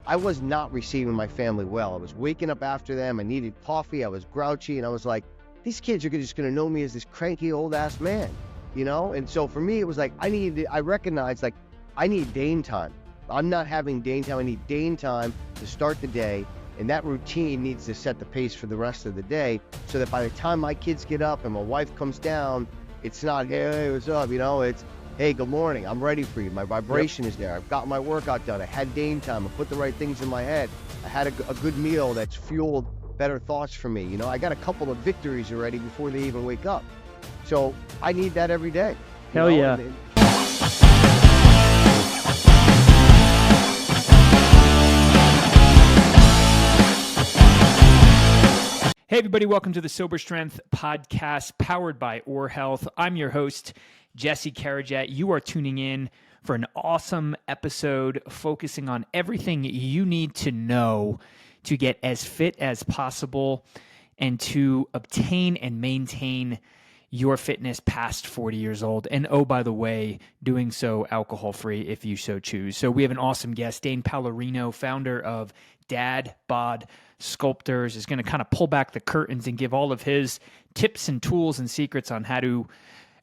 I was not receiving my family well. I was waking up after them. I needed coffee. I was grouchy. And I was like, these kids are just going to know me as this cranky old ass man, you know? And so for me, it was like, I recognized like, I need Dane time. I'm not having Dane time. I need Dane time to start the day. And that routine needs to set the pace for the rest of the day so that by the time my kids get up and my wife comes down, it's not, hey, what's up? You know, it's, hey, good morning. I'm ready for you. My vibration is there. I've got my workout done. I had Dane time. I put the right things in my head. I had a good meal that's fueled better thoughts for me. You know, I got a couple of victories already before they even wake up. So I need that every day. Hell yeah. Hey, everybody. Welcome to the Sober Strength podcast powered by Or Health. I'm your host, Jesse Karajet. You are tuning in for an awesome episode focusing on everything you need to know to get as fit as possible and to obtain and maintain your fitness past 40 years old. And oh, by the way, doing so alcohol-free if you so choose. So we have an awesome guest, Dane Palarino, founder of Dad Bod Sculptors, is going to kind of pull back the curtains and give all of his tips and tools and secrets on how to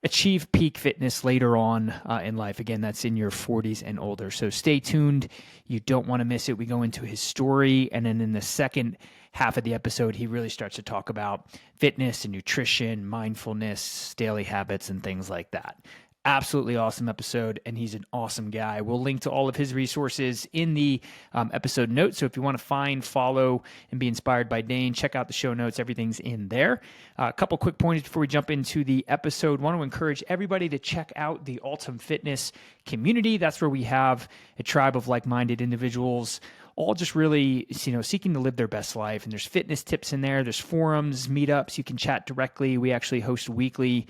achieve peak fitness later on in life. Again, that's in your 40s and older. So stay tuned. You don't want to miss it. We go into his story, and then in the second half of the episode, he really starts to talk about fitness and nutrition, mindfulness, daily habits, and things like that. Absolutely awesome episode, and he's an awesome guy. We'll link to all of his resources in the episode notes. So if you want to find, follow, and be inspired by Dane, check out the show notes. Everything's in there. A couple quick points before we jump into the episode. Want to encourage everybody to check out the Ultimate Fitness community. That's where we have a tribe of like-minded individuals, all just really, seeking to live their best life. And there's fitness tips in there. There's forums, meetups. You can chat directly. We actually host weekly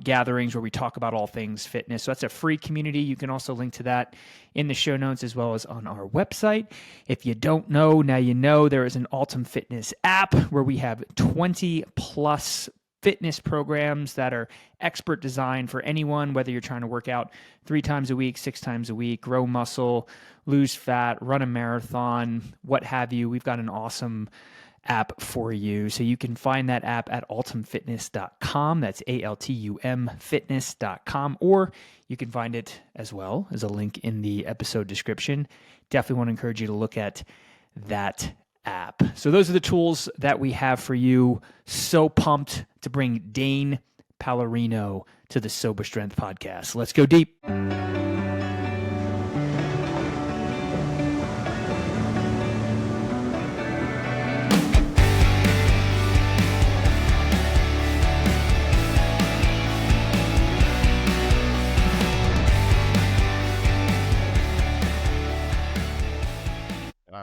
gatherings where we talk about all things fitness. So that's a free community. You can also link to that in the show notes as well as on our website. If you don't know, now you know. There is an Ultimate Fitness app where we have 20 plus fitness programs that are expert designed for anyone, whether you're trying to work out 3 times a week, 6 times a week, grow muscle, lose fat, run a marathon, what have you. We've got an awesome app for you. So you can find that app at altumfitness.com. That's ALTUM fitness.com, or you can find it as well as a link in the episode description. Definitely want to encourage you to look at that app. So those are the tools that we have for you. So pumped to bring Dane Palarino to the Sober Strength podcast. Let's go deep.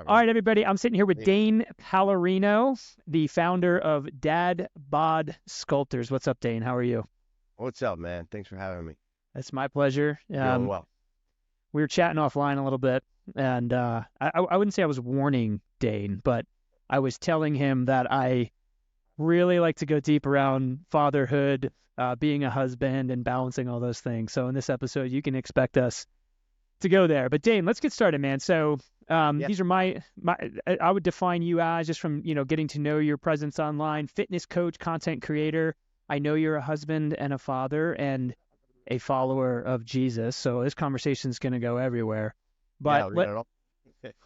All right, everybody. I'm sitting here with Dane Palarino, the founder of Dad Bod Sculptors. What's up, Dane? How are you? What's up, man? Thanks for having me. It's my pleasure. Doing well. We were chatting offline a little bit, and I wouldn't say I was warning Dane, but I was telling him that I really like to go deep around fatherhood, being a husband, and balancing all those things. So in this episode, you can expect us to go there. But Dane, let's get started, man. So these are my I would define you as, just from getting to know your presence online, fitness coach, content creator. I know you're a husband and a father and a follower of Jesus. So this conversation is going to go everywhere, but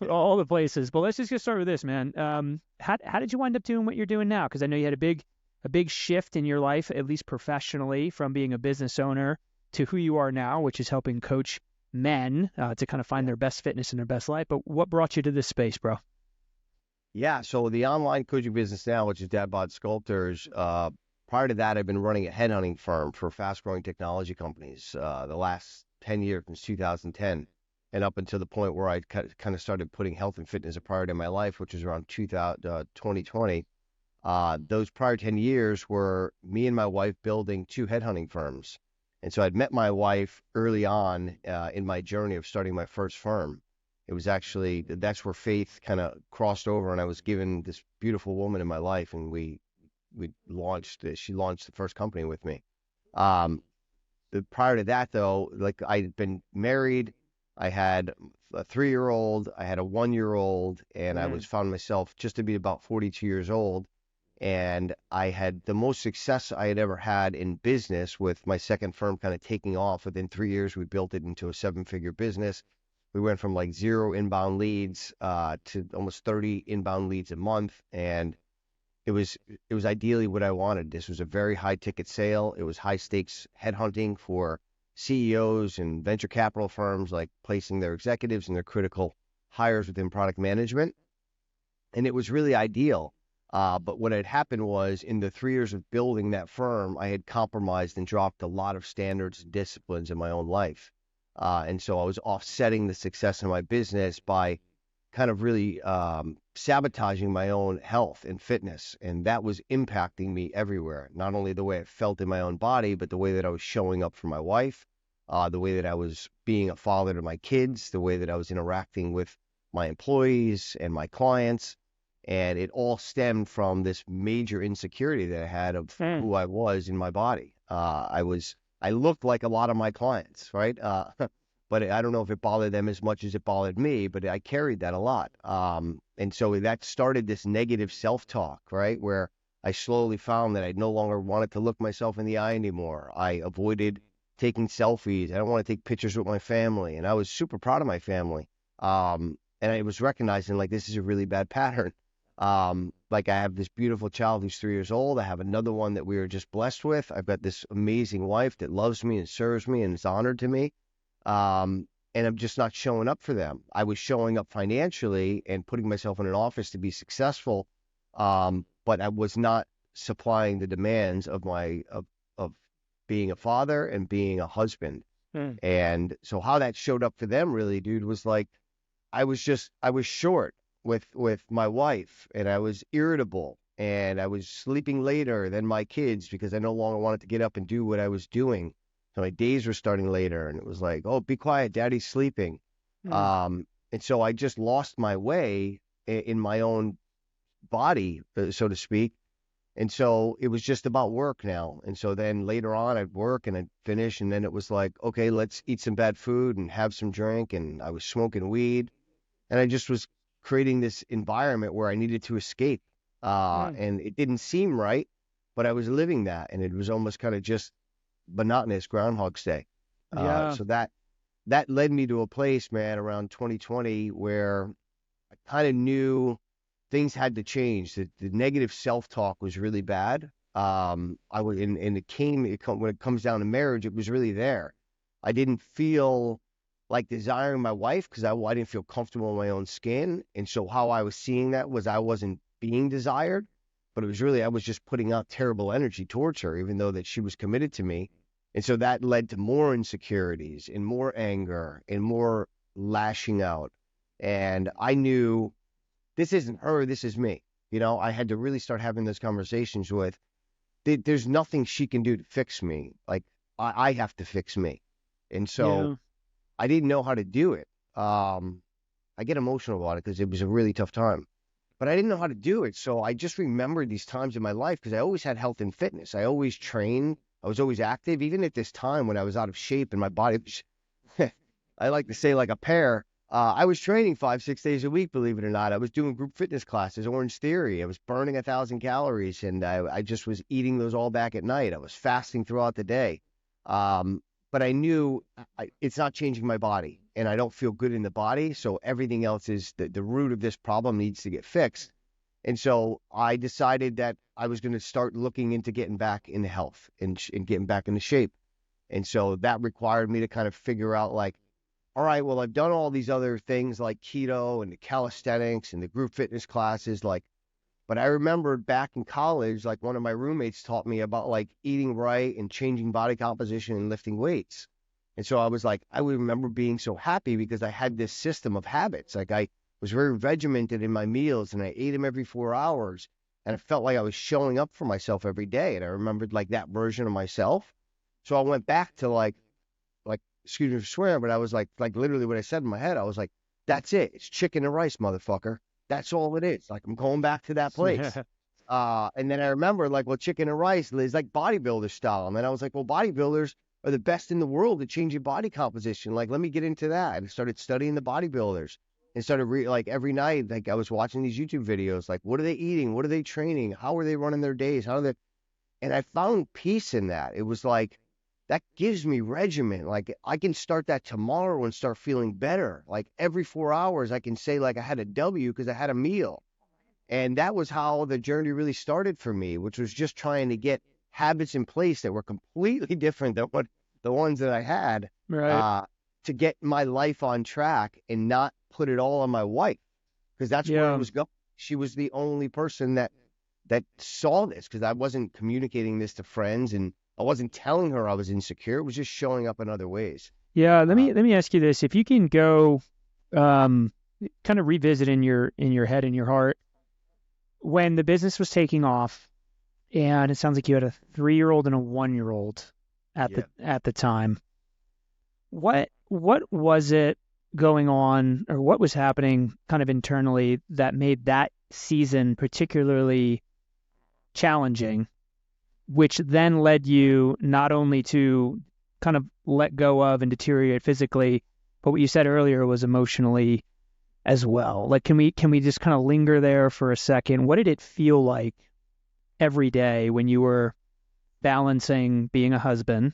all the places. But let's just get started with this, man. How did you wind up doing what you're doing now? Because I know you had a big shift in your life, at least professionally, from being a business owner to who you are now, which is helping coach men to kind of find their best fitness and their best life. But what brought you to this space, bro? Yeah, so the online coaching business now, which is Dad Bod Sculptors, prior to that, I've been running a headhunting firm for fast-growing technology companies the last 10 years, since 2010, and up until the point where I kind of started putting health and fitness a priority in my life, which was around 2020. Those prior 10 years were me and my wife building 2 headhunting firms. And so I'd met my wife early on in my journey of starting my first firm. It was actually, that's where faith kind of crossed over, and I was given this beautiful woman in my life, and she launched the first company with me. Prior to that, though, like I'd been married, I had a 3-year-old, I had a 1-year-old, and I Mm. was found myself just to be about 42 years old. And I had the most success I had ever had in business with my second firm kind of taking off. Within 3 years, we built it into a 7-figure business. We went from like 0 inbound leads to almost 30 inbound leads a month. And it was ideally what I wanted. This was a very high ticket sale. It was high stakes headhunting for CEOs and venture capital firms, like placing their executives and their critical hires within product management. And it was really ideal. But what had happened was, in the 3 years of building that firm, I had compromised and dropped a lot of standards and disciplines in my own life. And so I was offsetting the success of my business by kind of really sabotaging my own health and fitness. And that was impacting me everywhere, not only the way I felt in my own body, but the way that I was showing up for my wife, the way that I was being a father to my kids, the way that I was interacting with my employees and my clients. And it all stemmed from this major insecurity that I had of Mm. who I was in my body. I looked like a lot of my clients, right? But I don't know if it bothered them as much as it bothered me, but I carried that a lot. And so that started this negative self-talk, right? Where I slowly found that I no longer wanted to look myself in the eye anymore. I avoided taking selfies. I don't want to take pictures with my family. And I was super proud of my family. And I was recognizing, like, this is a really bad pattern. Like, I have this beautiful child who's 3 years old. I have another one that we were just blessed with. I've got this amazing wife that loves me and serves me and is honored to me. And I'm just not showing up for them. I was showing up financially and putting myself in an office to be successful, but I was not supplying the demands of of being a father and being a husband. Mm. And so how that showed up for them, really, dude, was like, I was short with my wife, and I was irritable, and I was sleeping later than my kids because I no longer wanted to get up and do what I was doing. So my days were starting later, and it was like, oh, be quiet, daddy's sleeping. Mm. And so I just lost my way in my own body, so to speak. And so it was just about work now. And so then later on, I'd work and I'd finish, and then it was like, okay, let's eat some bad food and have some drink. And I was smoking weed, and I just was creating this environment where I needed to escape. Mm. And it didn't seem right, but I was living that, and it was almost kind of just monotonous Groundhog's Day. Yeah. So that led me to a place, man, around 2020, where I kind of knew things had to change. The negative self-talk was really bad. I would, and when it comes down to marriage, it was really there. I didn't feel like desiring my wife because I didn't feel comfortable in my own skin. And so how I was seeing that was I wasn't being desired, but it was really, I was just putting out terrible energy towards her, even though that she was committed to me. And so that led to more insecurities and more anger and more lashing out. And I knew this isn't her, this is me. I had to really start having those conversations with, there's nothing she can do to fix me. Like, I have to fix me. And so Yeah. I didn't know how to do it. I get emotional about it because it was a really tough time, but I didn't know how to do it. So I just remembered these times in my life because I always had health and fitness. I always trained. I was always active, even at this time when I was out of shape and my body was, I like to say, like a pear. I was training 5, 6 days a week, believe it or not. I was doing group fitness classes, Orange Theory. I was burning 1,000 calories, and I just was eating those all back at night. I was fasting throughout the day. But I knew it's not changing my body, and I don't feel good in the body. So everything else is the root of this problem needs to get fixed. And so I decided that I was going to start looking into getting back into health and getting back into shape. And so that required me to kind of figure out, like, all right, well, I've done all these other things like keto and the calisthenics and the group fitness classes, like, but I remembered back in college, like, one of my roommates taught me about, like, eating right and changing body composition and lifting weights. And so I was like, I would remember being so happy because I had this system of habits. Like, I was very regimented in my meals, and I ate them every 4 hours. And it felt like I was showing up for myself every day. And I remembered, like, that version of myself. So I went back to, like, excuse me for swearing, but I was like literally what I said in my head. I was like, that's it. It's chicken and rice, motherfucker. That's all it is. Like, I'm going back to that place. And then I remember, like, well, chicken and rice is like bodybuilder style. And then I was like, well, bodybuilders are the best in the world at changing body composition. Like, let me get into that. And I started studying the bodybuilders and started like every night, like I was watching these YouTube videos, like what are they eating? What are they training? How are they running their days? How are they? And I found peace in that. It was like, that gives me regimen. Like I can start that tomorrow and start feeling better. Like every 4 hours, I can say like I had a W because I had a meal. And that was how the journey really started for me, which was just trying to get habits in place that were completely different than what the ones that I had, Right. to get my life on track and not put it all on my wife, because that's where it Yeah. was going. She was the only person that saw this, because I wasn't communicating this to friends and I wasn't telling her I was insecure. It was just showing up in other ways. Yeah. Let Uh, me ask you this. If you can go, um, kind of revisit in your head and your heart when the business was taking off, and it sounds like you had a 3-year-old and a 1-year-old yeah. at the time. What was it going on, or what was happening kind of internally that made that season particularly challenging, which then led you not only to kind of let go of and deteriorate physically, but what you said earlier was emotionally as well. Like, can we just kind of linger there for a second? What did it feel like every day when you were balancing being a husband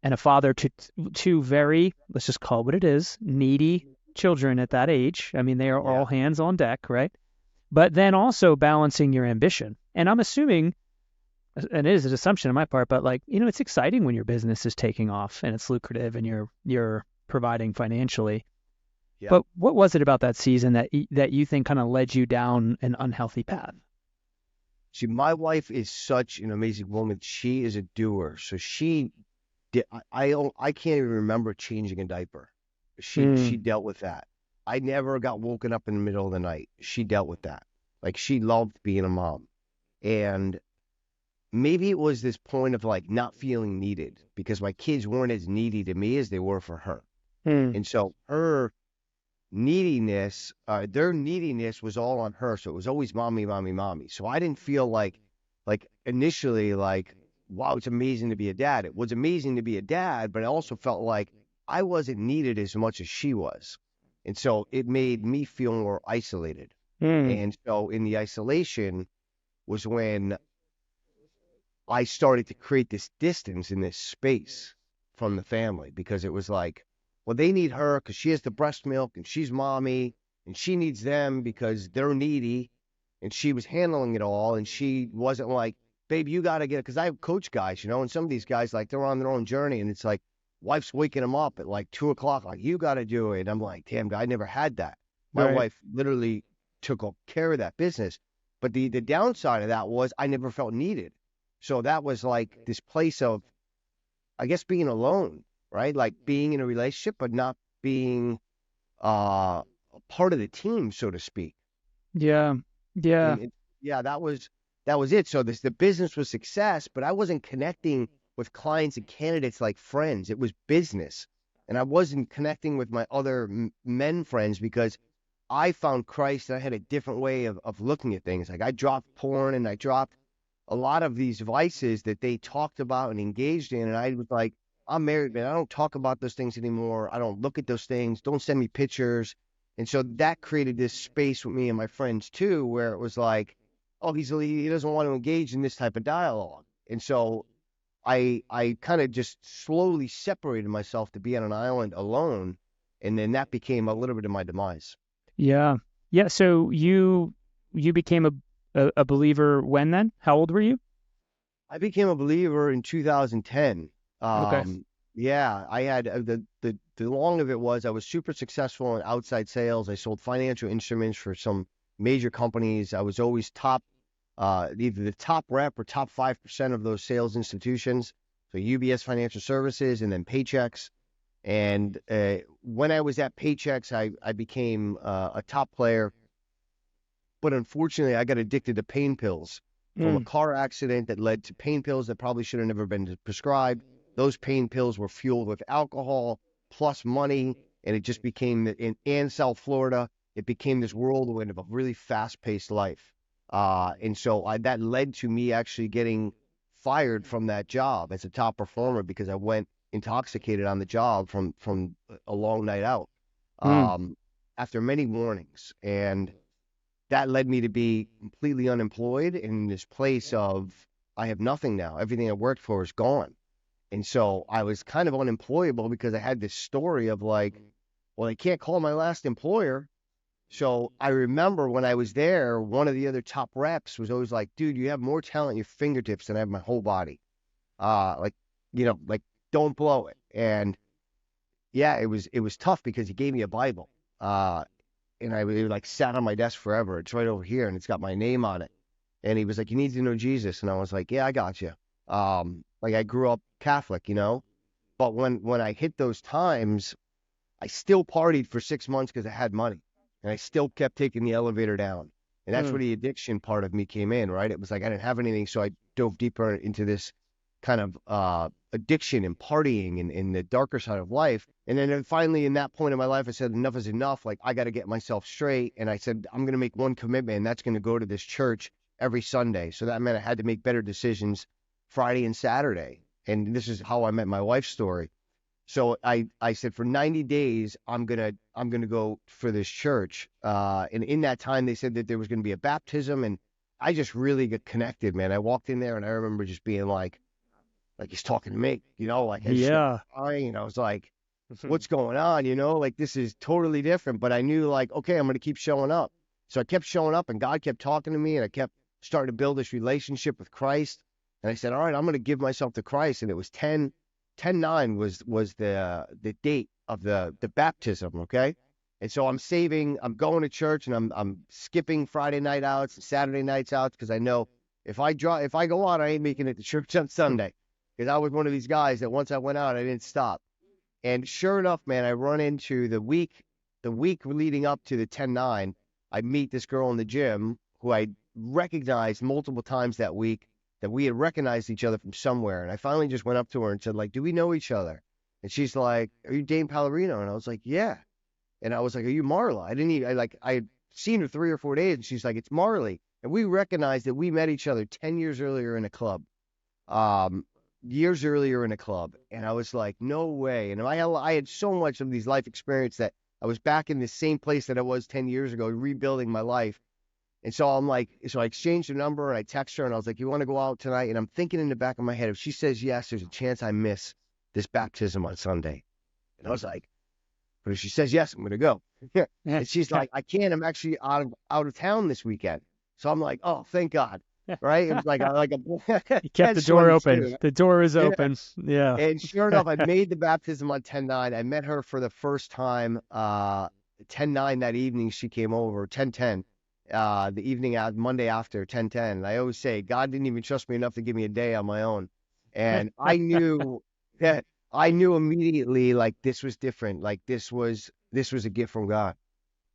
and a father to two very, let's just call it what it is, needy children at that age? I mean, they are Yeah. all hands on deck, right? But then also balancing your ambition. And I'm assuming, and it is an assumption on my part, but like, it's exciting when your business is taking off and it's lucrative and you're providing financially. Yeah. But what was it about that season that you think kind of led you down an unhealthy path? See, my wife is such an amazing woman. She is a doer. So she did, I can't even remember changing a diaper. She Mm, dealt with that. I never got woken up in the middle of the night. She dealt with that. Like she loved being a mom. And maybe it was this point of like not feeling needed because my kids weren't as needy to me as they were for her. mm, And so her neediness, their neediness was all on her. So it was always mommy, mommy, mommy. So I didn't feel like initially, like, wow, it's amazing to be a dad. It was amazing to be a dad, but I also felt like I wasn't needed as much as she was. And so it made me feel more isolated. mm. And so in the isolation was when I started to create this distance in this space from the family, because it was like, well, they need her because she has the breast milk and she's mommy, and she needs them because they're needy, and she was handling it all, and she wasn't like, babe, you got to get it. Because I coach guys, and some of these guys, like, they're on their own journey, and it's like, wife's waking them up at like 2 o'clock, like, you got to do it. And I'm like, damn, I never had that. My Right. wife literally took care of that business. But the downside of that was I never felt needed. So that was like this place of, I guess, being alone, right? Like being in a relationship, but not being a part of the team, so to speak. Yeah. Yeah. Yeah, that was it. So the business was success, but I wasn't connecting with clients and candidates like friends. It was business, and I wasn't connecting with my other men friends because I found Christ and I had a different way of looking at things. Like I dropped porn and I dropped a lot of these vices that they talked about and engaged in. And I was like, I'm married, man. I don't talk about those things anymore. I don't look at those things. Don't send me pictures. And so that created this space with me and my friends too, where it was like, oh, he doesn't want to engage in this type of dialogue. And so I kind of just slowly separated myself to be on an island alone. And then that became a little bit of my demise. Yeah. Yeah. So you became a believer when then? How old were you? I became a believer in 2010. Okay. Yeah, I had the long of it was I was super successful in outside sales. I sold financial instruments for some major companies. I was always top, either the top rep or top 5% of those sales institutions. So UBS Financial Services and then Paychex. And when I was at Paychex, I became a top player. But unfortunately, I got addicted to pain pills from a Mm, car accident that led to pain pills that probably should have never been prescribed. Those pain pills were fueled with alcohol plus money, and it just became in South Florida. It became this whirlwind of a really fast-paced life, and so that led to me actually getting fired from that job as a top performer because I went intoxicated on the job from a long night out after many warnings. And that led me to be completely unemployed in this place of, I have nothing now. Everything I worked for is gone. And so I was kind of unemployable because I had this story of like, well, I can't call my last employer. So I remember when I was there, one of the other top reps was always like, dude, you have more talent in your fingertips than I have my whole body. Like, don't blow it. And yeah, it was tough because he gave me a Bible. And it like sat on my desk forever. It's right over here and it's got my name on it. And he was like, you need to know Jesus. And I was like, yeah, I got you. Like I grew up Catholic, but when I hit those times, I still partied for 6 months because I had money, and I still kept taking the elevator down. And that's where the addiction part of me came in, right? It was like I didn't have anything, so I dove deeper into this kind of addiction and partying and in the darker side of life. And then finally, in that point in my life, I said, enough is enough. Like, I got to get myself straight. And I said, I'm going to make one commitment, and that's going to go to this church every Sunday. So that meant I had to make better decisions Friday and Saturday. And this is how I met my wife's story. So I said, for 90 days, I'm gonna go for this church. And in that time, they said that there was going to be a baptism, and I just really got connected, man. I walked in there, and I remember just being like he's talking to me, like I was like, what's going on, like this is totally different. But I knew like, okay, I'm gonna keep showing up. So I kept showing up, and God kept talking to me, and I kept starting to build this relationship with Christ. And I said, all right, I'm going to give myself to Christ. And it was 10/9 was the date of the baptism. Okay. And so I'm going to church, and I'm skipping Friday night outs and Saturday nights outs, because I know if I go out, I ain't making it to church on Sunday, because I was one of these guys that once I went out, I didn't stop. And sure enough, man, I run into the week leading up to the 10/9, I meet this girl in the gym who I recognized multiple times that week, that we had recognized each other from somewhere. And I finally just went up to her and said, like, do we know each other? And she's like, are you Dane Palarino? And I was like, yeah. And I was like, are you Marla? I had seen her 3 or 4 days, and she's like, it's Marley. And we recognized that we met each other 10 years earlier in a club. Years earlier in a club. And I was like, no way. And I had so much of these life experience that I was back in the same place that I was 10 years ago, rebuilding my life. And so I exchanged her number, and I text her, and I was like, you want to go out tonight? And I'm thinking in the back of my head, if she says yes, there's a chance I miss this baptism on Sunday. And I was like, but if she says yes, I'm going to go. And she's like, I can't. I'm actually out of town this weekend. So I'm like, oh, thank God. Right? It was like you kept the door open. The door is open. Yeah. And sure enough, I made the baptism on 10/9. I met her for the first time 10/9 that evening. She came over 10/10. The evening Monday after 10/10. And I always say, God didn't even trust me enough to give me a day on my own. And I knew immediately, like, this was different. Like this was a gift from God.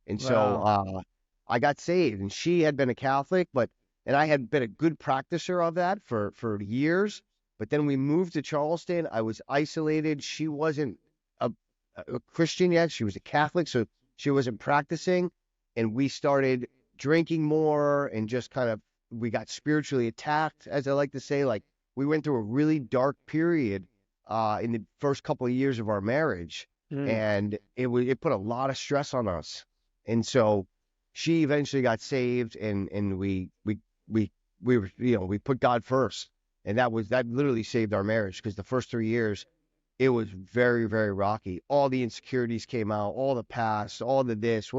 And so I got saved, and she had been a Catholic, and I had been a good practicer of that for years. But then we moved to Charleston. I was isolated. She wasn't a Christian yet. She was a Catholic, so she wasn't practicing. And we started drinking more, and just we got spiritually attacked, as I like to say. Like, we went through a really dark period in the first couple of years of our marriage, and it put a lot of stress on us. And so she eventually got saved, and we put God first, and that literally saved our marriage, because the first 3 years it was very, very rocky. All the insecurities came out, all the past, all the this,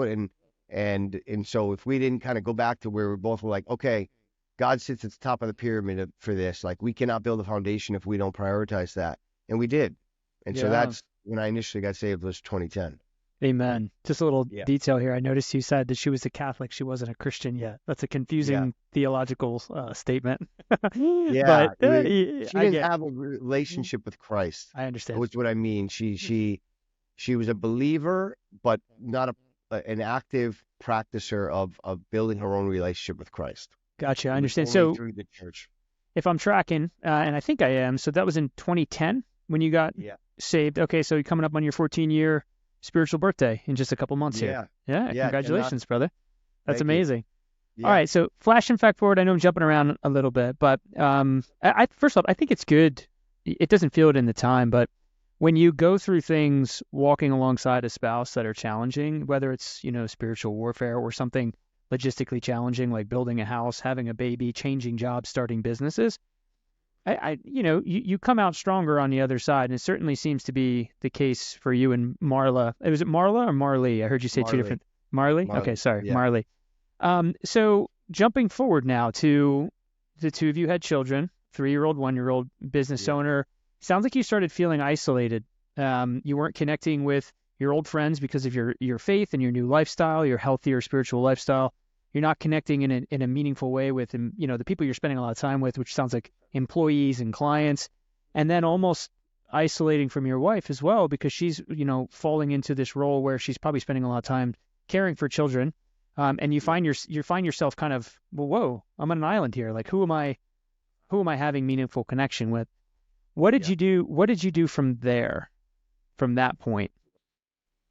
and so if we didn't kind of go back to where we both were like, okay, God sits at the top of the pyramid for this. Like, we cannot build a foundation if we don't prioritize that. And we did. And so that's when I initially got saved, was 2010. Amen. Just a little detail here. I noticed you said that she was a Catholic. She wasn't a Christian yet. That's a confusing theological statement. But she didn't have a relationship with Christ. I understand. That's what I mean. She was a believer, but not an active practicer of building her own relationship with Christ. Gotcha. I understand. So through the church. If I'm tracking, and I think I am, so that was in 2010 when you got saved. Okay, so you're coming up on your 14-year spiritual birthday in just a couple months here. Yeah. Congratulations, brother. That's amazing. All right. So flash and fact forward. I know I'm jumping around a little bit, but first off, I think it's good. It doesn't feel it in the time, but when you go through things walking alongside a spouse that are challenging, whether it's, spiritual warfare or something logistically challenging, like building a house, having a baby, changing jobs, starting businesses, you come out stronger on the other side. And it certainly seems to be the case for you and Marla. Was it Marla or Marley? I heard you say two different. Marley? Okay, sorry, yeah. Marley. So jumping forward now to the two of you had children, 3-year-old, 1-year-old, business owner. Sounds like you started feeling isolated. You weren't connecting with your old friends because of your faith and your new lifestyle, your healthier spiritual lifestyle. You're not connecting in a meaningful way with, the people you're spending a lot of time with, which sounds like employees and clients, and then almost isolating from your wife as well, because she's, falling into this role where she's probably spending a lot of time caring for children. And you find yourself kind of, well, whoa, I'm on an island here. Like, who am I having meaningful connection with? What did you do? What did you do from there, from that point?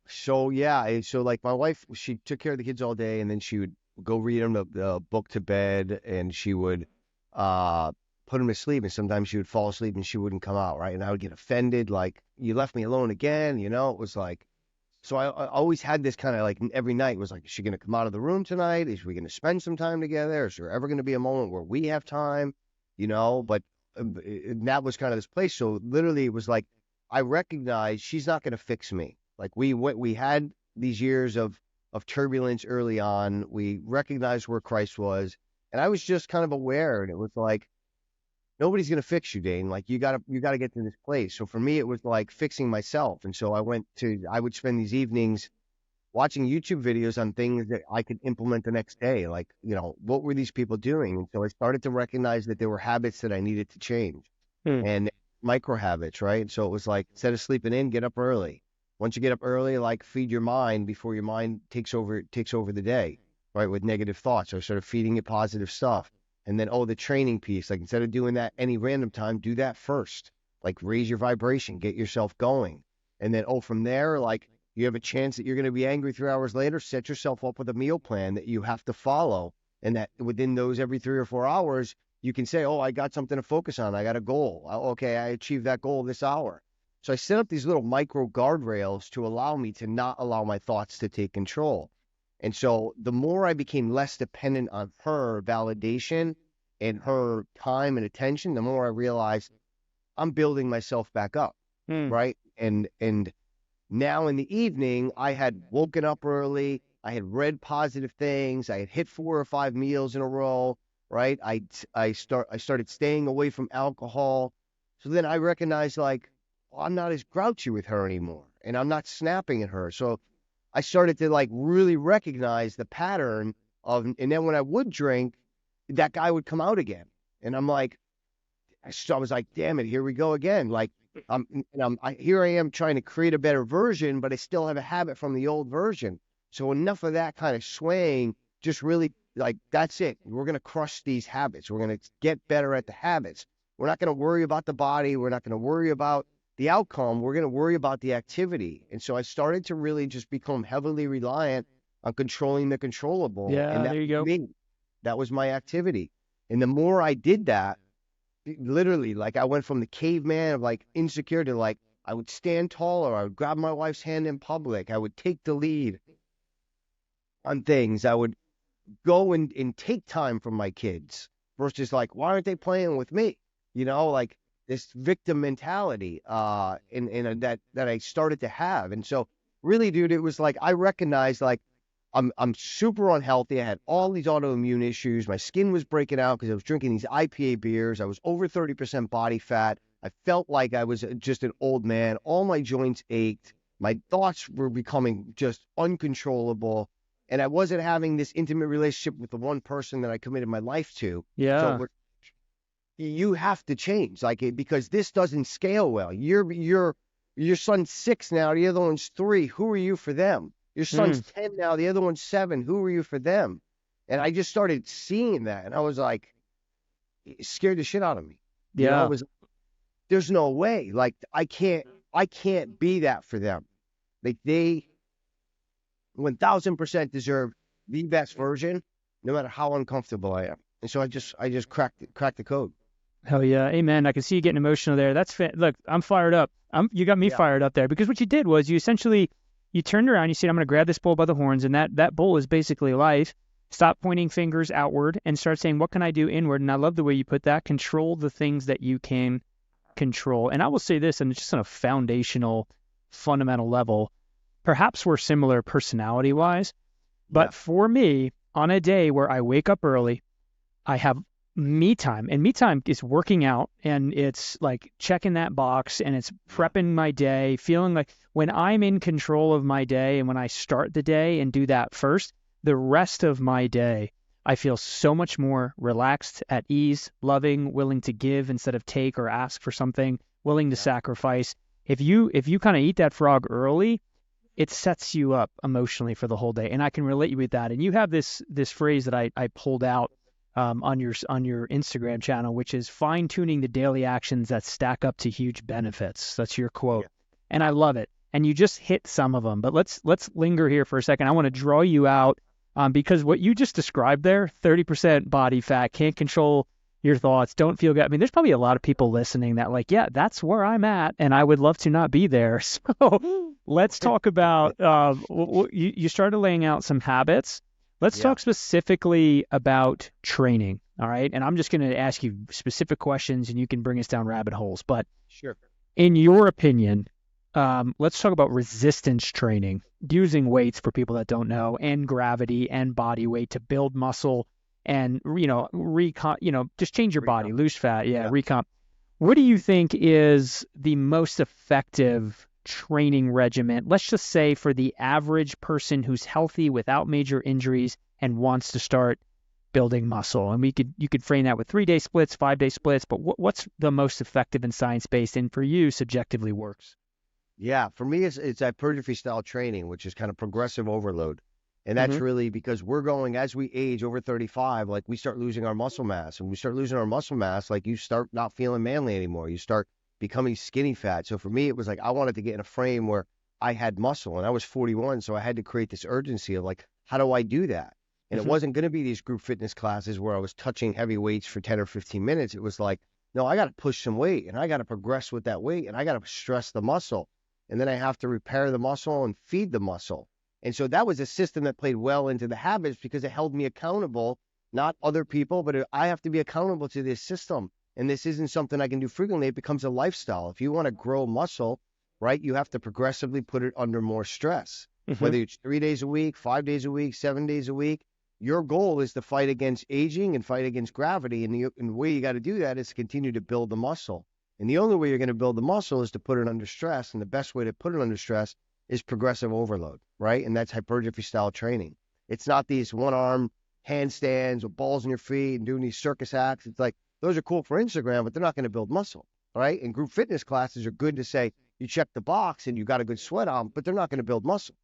So like my wife, she took care of the kids all day, and then she would go read them the book to bed, and she would put them to sleep, and sometimes she would fall asleep and she wouldn't come out, right? And I would get offended, like, you left me alone again, it was like, so I always had this kind of like every night was like, is she going to come out of the room tonight? Is we going to spend some time together? Is there ever going to be a moment where we have time? But that was kind of this place. So literally it was like, I recognized she's not going to fix me. Like we had these years of turbulence early on. We recognized where Christ was, and I was just kind of aware. And it was like, nobody's going to fix you, Dane. Like you gotta get to this place. So for me, it was like fixing myself. And so I would spend these evenings watching YouTube videos on things that I could implement the next day. Like, what were these people doing? And so I started to recognize that there were habits that I needed to change and micro habits, right? So it was like, instead of sleeping in, get up early. Once you get up early, like feed your mind before your mind takes over the day, right? With negative thoughts, or sort of feeding it positive stuff. And then, the training piece, like instead of doing that any random time, do that first. Like raise your vibration, get yourself going. And then, from there, like you have a chance that you're going to be angry 3 hours later, set yourself up with a meal plan that you have to follow. And that within those every 3 or 4 hours, you can say, I got something to focus on. I got a goal. Okay, I achieved that goal this hour. So I set up these little micro guardrails to allow me to not allow my thoughts to take control. And so the more I became less dependent on her validation and her time and attention, the more I realized I'm building myself back up, right? And now in the evening, I had woken up early. I had read positive things. I had hit 4 or 5 meals in a row, right? I started staying away from alcohol. So then I recognized, like, I'm not as grouchy with her anymore, and I'm not snapping at her. So I started to like really recognize the pattern and then when I would drink, that guy would come out again. And I'm like, I was like, damn it, here we go again. Like, here I am trying to create a better version, but I still have a habit from the old version. So enough of that kind of swaying, just really like, that's it. We're going to crush these habits. We're going to get better at the habits. We're not going to worry about the body. We're not going to worry about the outcome. We're going to worry about the activity. And so I started to really just become heavily reliant on controlling the controllable. Yeah, and there you go. That was my activity. And the more I did that, literally, like I went from the caveman of like insecure to like, I would stand taller. I would grab my wife's hand in public. I would take the lead on things. I would go and take time from my kids versus like, why aren't they playing with me? Like, this victim mentality, that I started to have. And so really, dude, it was like, I recognized like, I'm super unhealthy. I had all these autoimmune issues. My skin was breaking out because I was drinking these IPA beers. I was over 30% body fat. I felt like I was just an old man. All my joints ached. My thoughts were becoming just uncontrollable. And I wasn't having this intimate relationship with the one person that I committed my life to. Yeah. So you have to change, like, because this doesn't scale well. Your son's 6 now, the other one's 3. Who are you for them? Your son's 10 now, the other one's 7. Who are you for them? And I just started seeing that, and I was like, it scared the shit out of me. Yeah. There's no way. Like, I can't be that for them. Like, they 1000% deserve the best version, no matter how uncomfortable I am. And so I just cracked the code. Hell yeah. Amen. I can see you getting emotional there. Look, I'm fired up. You got me Yeah. fired up there, because what you did was you essentially, you turned around, you said, I'm going to grab this bull by the horns. And that bull is basically life. Stop pointing fingers outward and start saying, what can I do inward? And I love the way you put that. Control the things that you can control. And I will say this, and just on a foundational, fundamental level, perhaps we're similar personality wise, but for me, on a day where I wake up early, I have me time, and me time is working out, and it's like checking that box, and it's prepping my day, feeling like when I'm in control of my day and when I start the day and do that first, the rest of my day, I feel so much more relaxed, at ease, loving, willing to give instead of take or ask for something, willing to sacrifice. If you kind of eat that frog early, it sets you up emotionally for the whole day. And I can relate you with that. And you have this phrase that I pulled out on your Instagram channel, which is fine tuning the daily actions that stack up to huge benefits. That's your quote. Yeah. And I love it. And you just hit some of them, but let's linger here for a second. I want to draw you out because what you just described there, 30% body fat, can't control your thoughts, don't feel good. I mean, there's probably a lot of people listening that like, yeah, that's where I'm at, and I would love to not be there. So let's talk about, you started laying out some habits. Let's talk specifically about training, all right? And I'm just going to ask you specific questions, and you can bring us down rabbit holes. But Sure. in your opinion, let's talk about resistance training, using weights for people that don't know, and gravity and body weight to build muscle and, just change your body, lose fat. Yeah, recomp. What do you think is the most effective training regimen, let's just say for the average person who's healthy without major injuries and wants to start building muscle? And you could frame that with 3-day splits, 5-day splits, but what's the most effective and science-based and for you subjectively works? Yeah, for me, it's hypertrophy style training, which is kind of progressive overload. And that's really because we're going, as we age over 35, like we start losing our muscle mass. And we start losing our muscle mass, like you start not feeling manly anymore. You start becoming skinny fat. So for me, it was like I wanted to get in a frame where I had muscle, and I was 41. So I had to create this urgency of like, how do I do that? And it wasn't going to be these group fitness classes where I was touching heavy weights for 10 or 15 minutes. It was like, no, I got to push some weight, and I got to progress with that weight, and I got to stress the muscle. And then I have to repair the muscle and feed the muscle. And so that was a system that played well into the habits because it held me accountable, not other people, but I have to be accountable to this system. And this isn't something I can do frequently. It becomes a lifestyle. If you want to grow muscle, right, you have to progressively put it under more stress, whether it's 3 days a week, 5 days a week, 7 days a week. Your goal is to fight against aging and fight against gravity. And the way you got to do that is to continue to build the muscle. And the only way you're going to build the muscle is to put it under stress. And the best way to put it under stress is progressive overload, right? And that's hypertrophy style training. It's not these one-arm handstands with balls in your feet and doing these circus acts. It's like, those are cool for Instagram, but they're not going to build muscle, right? And group fitness classes are good to say, you check the box and you got a good sweat on, but they're not going to build muscle.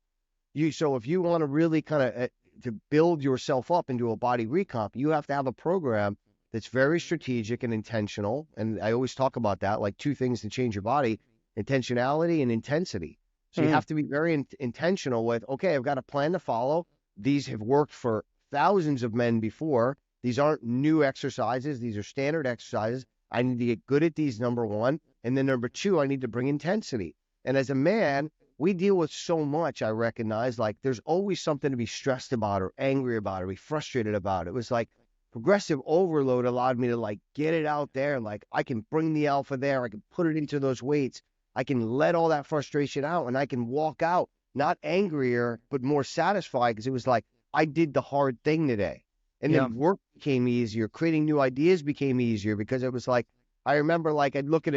So if you want to really kind of to build yourself up into a body recomp, you have to have a program that's very strategic and intentional. And I always talk about that, like two things to change your body: intentionality and intensity. So you have to be very intentional with, okay, I've got a plan to follow. These have worked for thousands of men before. These aren't new exercises. These are standard exercises. I need to get good at these, number one. And then number two, I need to bring intensity. And as a man, we deal with so much, I recognize, like there's always something to be stressed about or angry about or be frustrated about. It was like progressive overload allowed me to like get it out there. Like I can bring the alpha there. I can put it into those weights. I can let all that frustration out, and I can walk out not angrier, but more satisfied, because it was like, I did the hard thing today. And then work became easier. Creating new ideas became easier, because it was like, I remember like I'd look at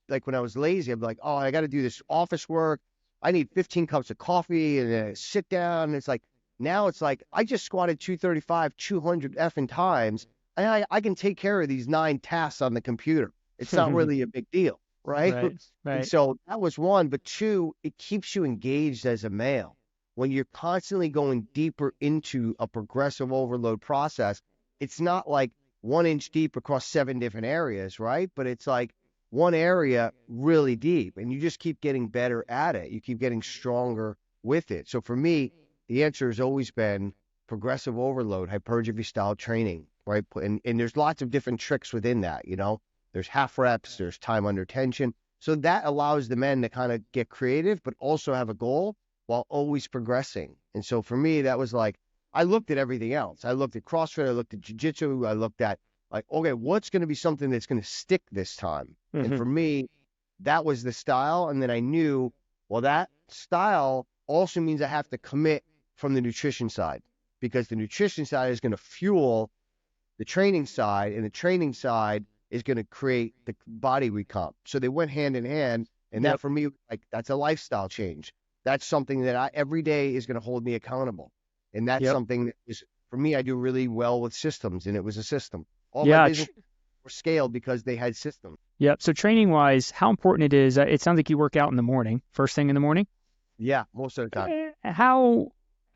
like when I was lazy, I'd be like, oh, I got to do this office work. I need 15 cups of coffee and then sit down. And it's like, now it's like, I just squatted 235, 200 effing times. And I can take care of these 9 tasks on the computer. It's not really a big deal. Right. And so that was one. But two, it keeps you engaged as a male. When you're constantly going deeper into a progressive overload process, it's not like 1 inch deep across 7 different areas, right? But it's like one area really deep, and you just keep getting better at it. You keep getting stronger with it. So for me, the answer has always been progressive overload, hypertrophy style training, right? And there's lots of different tricks within that, you know? There's half reps, there's time under tension. So that allows the men to kind of get creative, but also have a goal while always progressing. And so for me, that was like, I looked at everything else. I looked at CrossFit, I looked at Jiu-Jitsu, I looked at like, okay, what's going to be something that's going to stick this time? And for me, that was the style. And then I knew, well, that style also means I have to commit from the nutrition side, because the nutrition side is going to fuel the training side, and the training side is going to create the body recomp. So they went hand in hand. And that for me, like, that's a lifestyle change. That's something that every day is going to hold me accountable. And that's something that is, for me, I do really well with systems, and it was a system. All my business were scaled because they had systems. Yep. So training wise, how important it is, it sounds like you work out in the morning, first thing in the morning. Yeah, most of the time.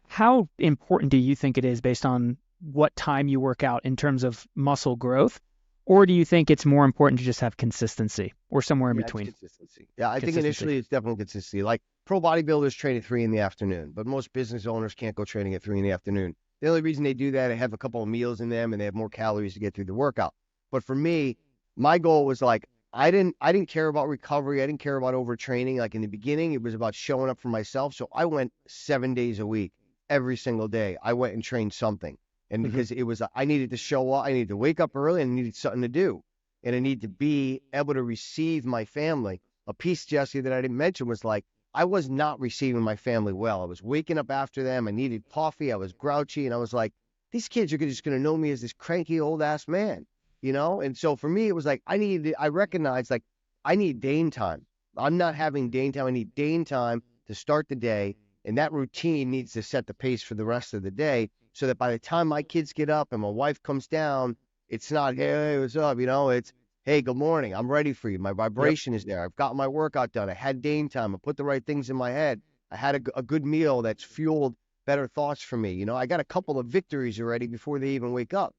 How important do you think it is based on what time you work out in terms of muscle growth? Or do you think it's more important to just have consistency or somewhere in between? Consistency. Yeah, I think initially it's definitely consistency. Like pro bodybuilders train at 3 p.m, but most business owners can't go training at 3 p.m. The only reason they do that, they have a couple of meals in them and they have more calories to get through the workout. But for me, my goal was like, I didn't care about recovery. I didn't care about overtraining. Like in the beginning, it was about showing up for myself. So I went 7 days a week, every single day. I went and trained something. And because it was, I needed to show up, I needed to wake up early and I needed something to do. And I needed to be able to receive my family. A piece, Jesse, that I didn't mention was like, I was not receiving my family well. I was waking up after them. I needed coffee. I was grouchy. And I was like, these kids are just going to know me as this cranky old ass man, you know? And so for me, it was like, I recognized like, I need Dane time. I'm not having Dane time. I need Dane time to start the day. And that routine needs to set the pace for the rest of the day, so that by the time my kids get up and my wife comes down, it's not, hey, what's up? You know, it's, hey, good morning. I'm ready for you. My vibration is there. I've got my workout done. I had Dane time. I put the right things in my head. I had a good meal that's fueled better thoughts for me. You know, I got a couple of victories already before they even wake up.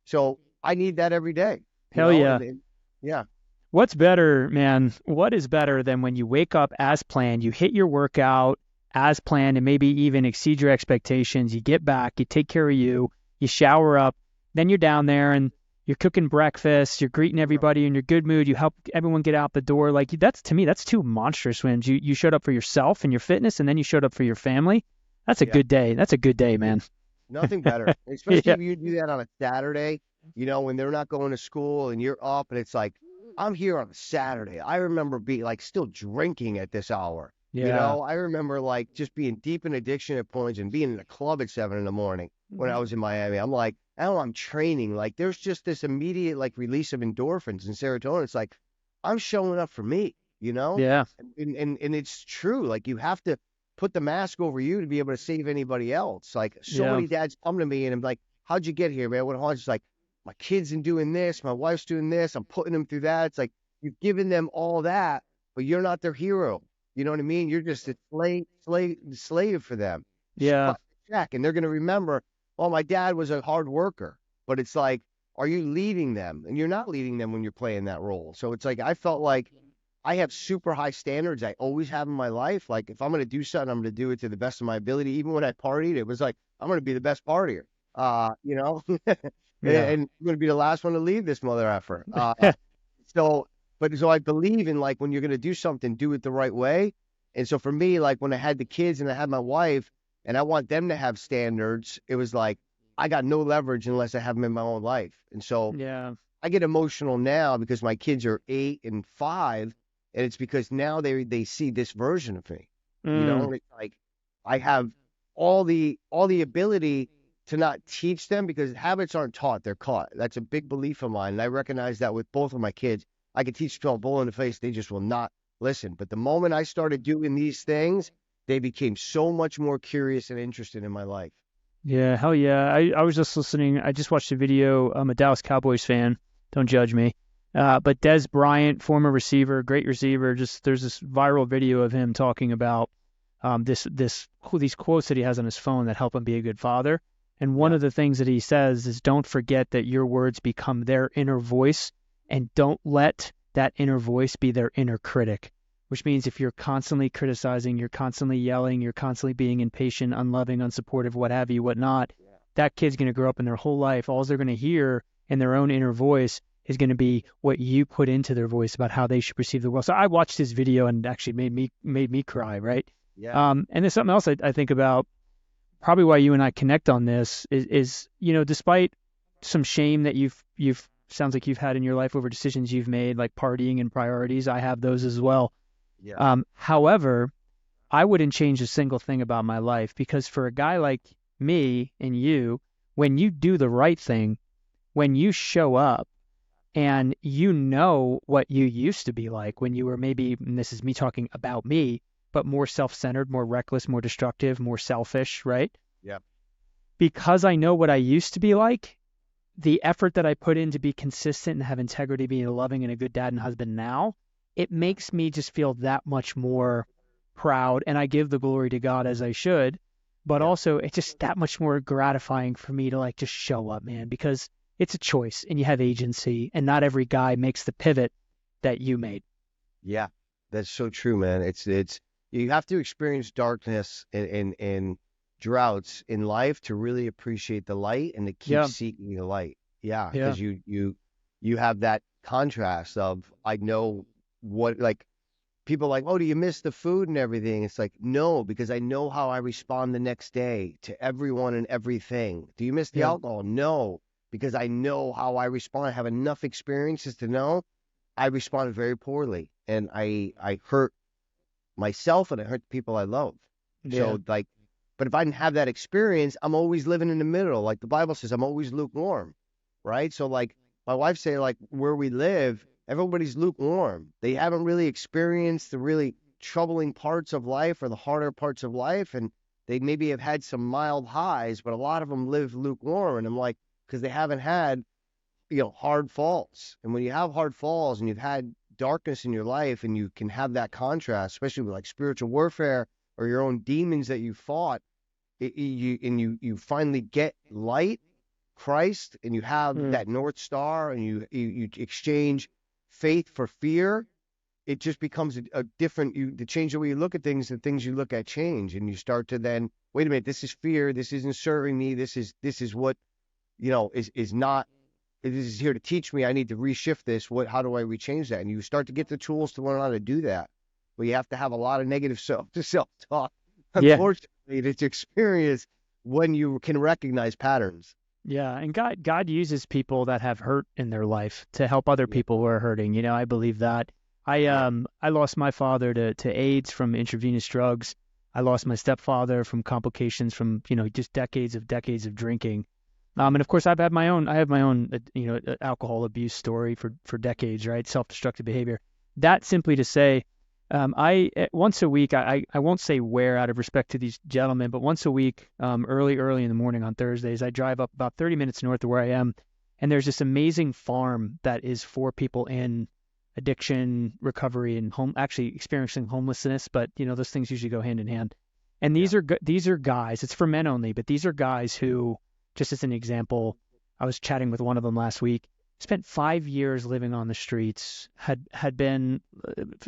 So I need that every day. Hell yeah. Yeah. What's better, man? What is better than when you wake up as planned, you hit your workout as planned and maybe even exceed your expectations, you get back, you take care of you shower up, then you're down there and you're cooking breakfast, you're greeting everybody in your good mood, you help everyone get out the door. Like that's, to me, that's two monstrous wins. You showed up for yourself and your fitness, and then you showed up for your family. That's a good day. That's a good day, man. Nothing better. Especially if you do that on a Saturday, you know, when they're not going to school and you're up and it's like, I'm here on a Saturday. I remember being like still drinking at this hour. Yeah. You know, I remember like just being deep in addiction at points and being in a club at 7 a.m. when I was in Miami. I'm like, oh, I'm training. Like there's just this immediate like release of endorphins and serotonin. It's like, I'm showing up for me, you know? Yeah. And it's true. Like you have to put the mask over you to be able to save anybody else. Like so many dads come to me and I'm like, how'd you get here, man? What hard? It's like, my kid's in doing this. My wife's doing this. I'm putting them through that. It's like, you've given them all that, but you're not their hero. You know what I mean? You're just a slave for them. Yeah. Check, and they're going to remember, oh, my dad was a hard worker. But it's like, are you leading them? And you're not leading them when you're playing that role. So it's like, I felt like I have super high standards. I always have in my life. Like, if I'm going to do something, I'm going to do it to the best of my ability. Even when I partied, it was like, I'm going to be the best partier, you know? And I'm going to be the last one to leave this mother effer. So I believe in like when you're going to do something, do it the right way. And so for me, like when I had the kids and I had my wife and I want them to have standards, it was like, I got no leverage unless I have them in my own life. And so I get emotional now because my kids are 8 and 5. And it's because now they see this version of me, you know, it's like I have all the ability to not teach them because habits aren't taught, they're caught. That's a big belief of mine. And I recognize that with both of my kids. I could teach them a bull in the face. They just will not listen. But the moment I started doing these things, they became so much more curious and interested in my life. Yeah, hell yeah. I was just listening. I just watched a video. I'm a Dallas Cowboys fan. Don't judge me. But Des Bryant, former receiver, great receiver. Just there's this viral video of him talking about these quotes that he has on his phone that help him be a good father. And one of the things that he says is, don't forget that your words become their inner voice. And don't let that inner voice be their inner critic, which means if you're constantly criticizing, you're constantly yelling, you're constantly being impatient, unloving, unsupportive, what have you, whatnot, that kid's going to grow up in their whole life. All they're going to hear in their own inner voice is going to be what you put into their voice about how they should perceive the world. So I watched this video and actually made me cry, right? Yeah. And there's something else I think about, probably why you and I connect on this is, despite some shame that you've sounds like you've had in your life over decisions you've made, like partying and priorities. I have those as well. Yeah. However, I wouldn't change a single thing about my life, because for a guy like me and you, when you do the right thing, when you show up and you know what you used to be like when you were maybe, and this is me talking about me, but more self-centered, more reckless, more destructive, more selfish, right? Yeah. Because I know what I used to be like, the effort that I put in to be consistent and have integrity, being a loving and a good dad and husband now, it makes me just feel that much more proud, and I give the glory to God as I should, but also it's just that much more gratifying for me to like just show up, man, because it's a choice and you have agency, and not every guy makes the pivot that you made. Yeah, that's so true, man. It's you have to experience darkness and droughts in life to really appreciate the light and to keep seeking the light. Yeah, because you have that contrast of, I know what, like, people like, oh, do you miss the food and everything? It's like, no, because I know how I respond the next day to everyone and everything. Do you miss the alcohol? No, because I know how I respond. I have enough experiences to know I responded very poorly, and I hurt myself and I hurt the people I love. So like, but if I didn't have that experience, I'm always living in the middle. Like the Bible says, I'm always lukewarm, right? So like my wife say, like where we live, everybody's lukewarm. They haven't really experienced the really troubling parts of life or the harder parts of life, and they maybe have had some mild highs, but a lot of them live lukewarm. And I'm like, because they haven't had, hard falls. And when you have hard falls and you've had darkness in your life, and you can have that contrast, especially with like spiritual warfare or your own demons that you fought, you finally get light, Christ, and you have that North Star, and you exchange faith for fear. It just becomes a different, to change the way you look at things, the things you look at change, and you start to then, wait a minute, this is fear, this isn't serving me, this is what, is not, this is here to teach me, I need to reshift this, how do I rechange that? And you start to get the tools to learn how to do that. But you have to have a lot of negative self-talk, unfortunately, to experience when you can recognize patterns. Yeah, and God uses people that have hurt in their life to help other people who are hurting. I believe that. I lost my father to AIDS from intravenous drugs. I lost my stepfather from complications from, just decades of drinking. And of course I have my own alcohol abuse story for decades, right? Self-destructive behavior. That simply to say, once a week, I won't say where out of respect to these gentlemen, but once a week, early in the morning on Thursdays, I drive up about 30 minutes north of where I am, and there's this amazing farm that is for people in addiction, recovery, and actually experiencing homelessness. But those things usually go hand in hand. And these are guys. It's for men only, but these are guys who, just as an example, I was chatting with one of them last week. Spent 5 years living on the streets, had been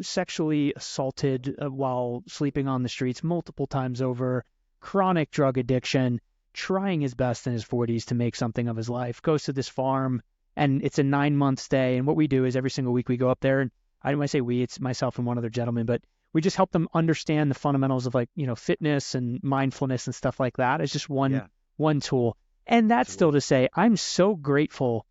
sexually assaulted while sleeping on the streets multiple times over, chronic drug addiction, trying his best in his 40s to make something of his life, goes to this farm, and it's a 9-month stay. And what we do is every single week we go up there, and when I say we, it's myself and one other gentleman, but we just help them understand the fundamentals of fitness and mindfulness and stuff like that. It's just one tool. And that's still to say, I'm so grateful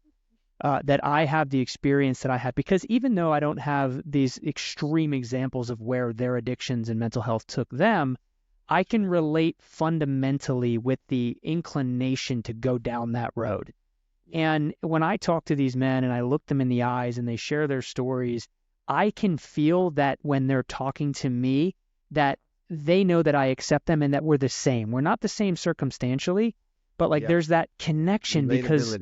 that I have the experience that I have, because even though I don't have these extreme examples of where their addictions and mental health took them, I can relate fundamentally with the inclination to go down that road. And when I talk to these men and I look them in the eyes and they share their stories, I can feel that when they're talking to me, that they know that I accept them and that we're the same. We're not the same circumstantially, but there's that connection, because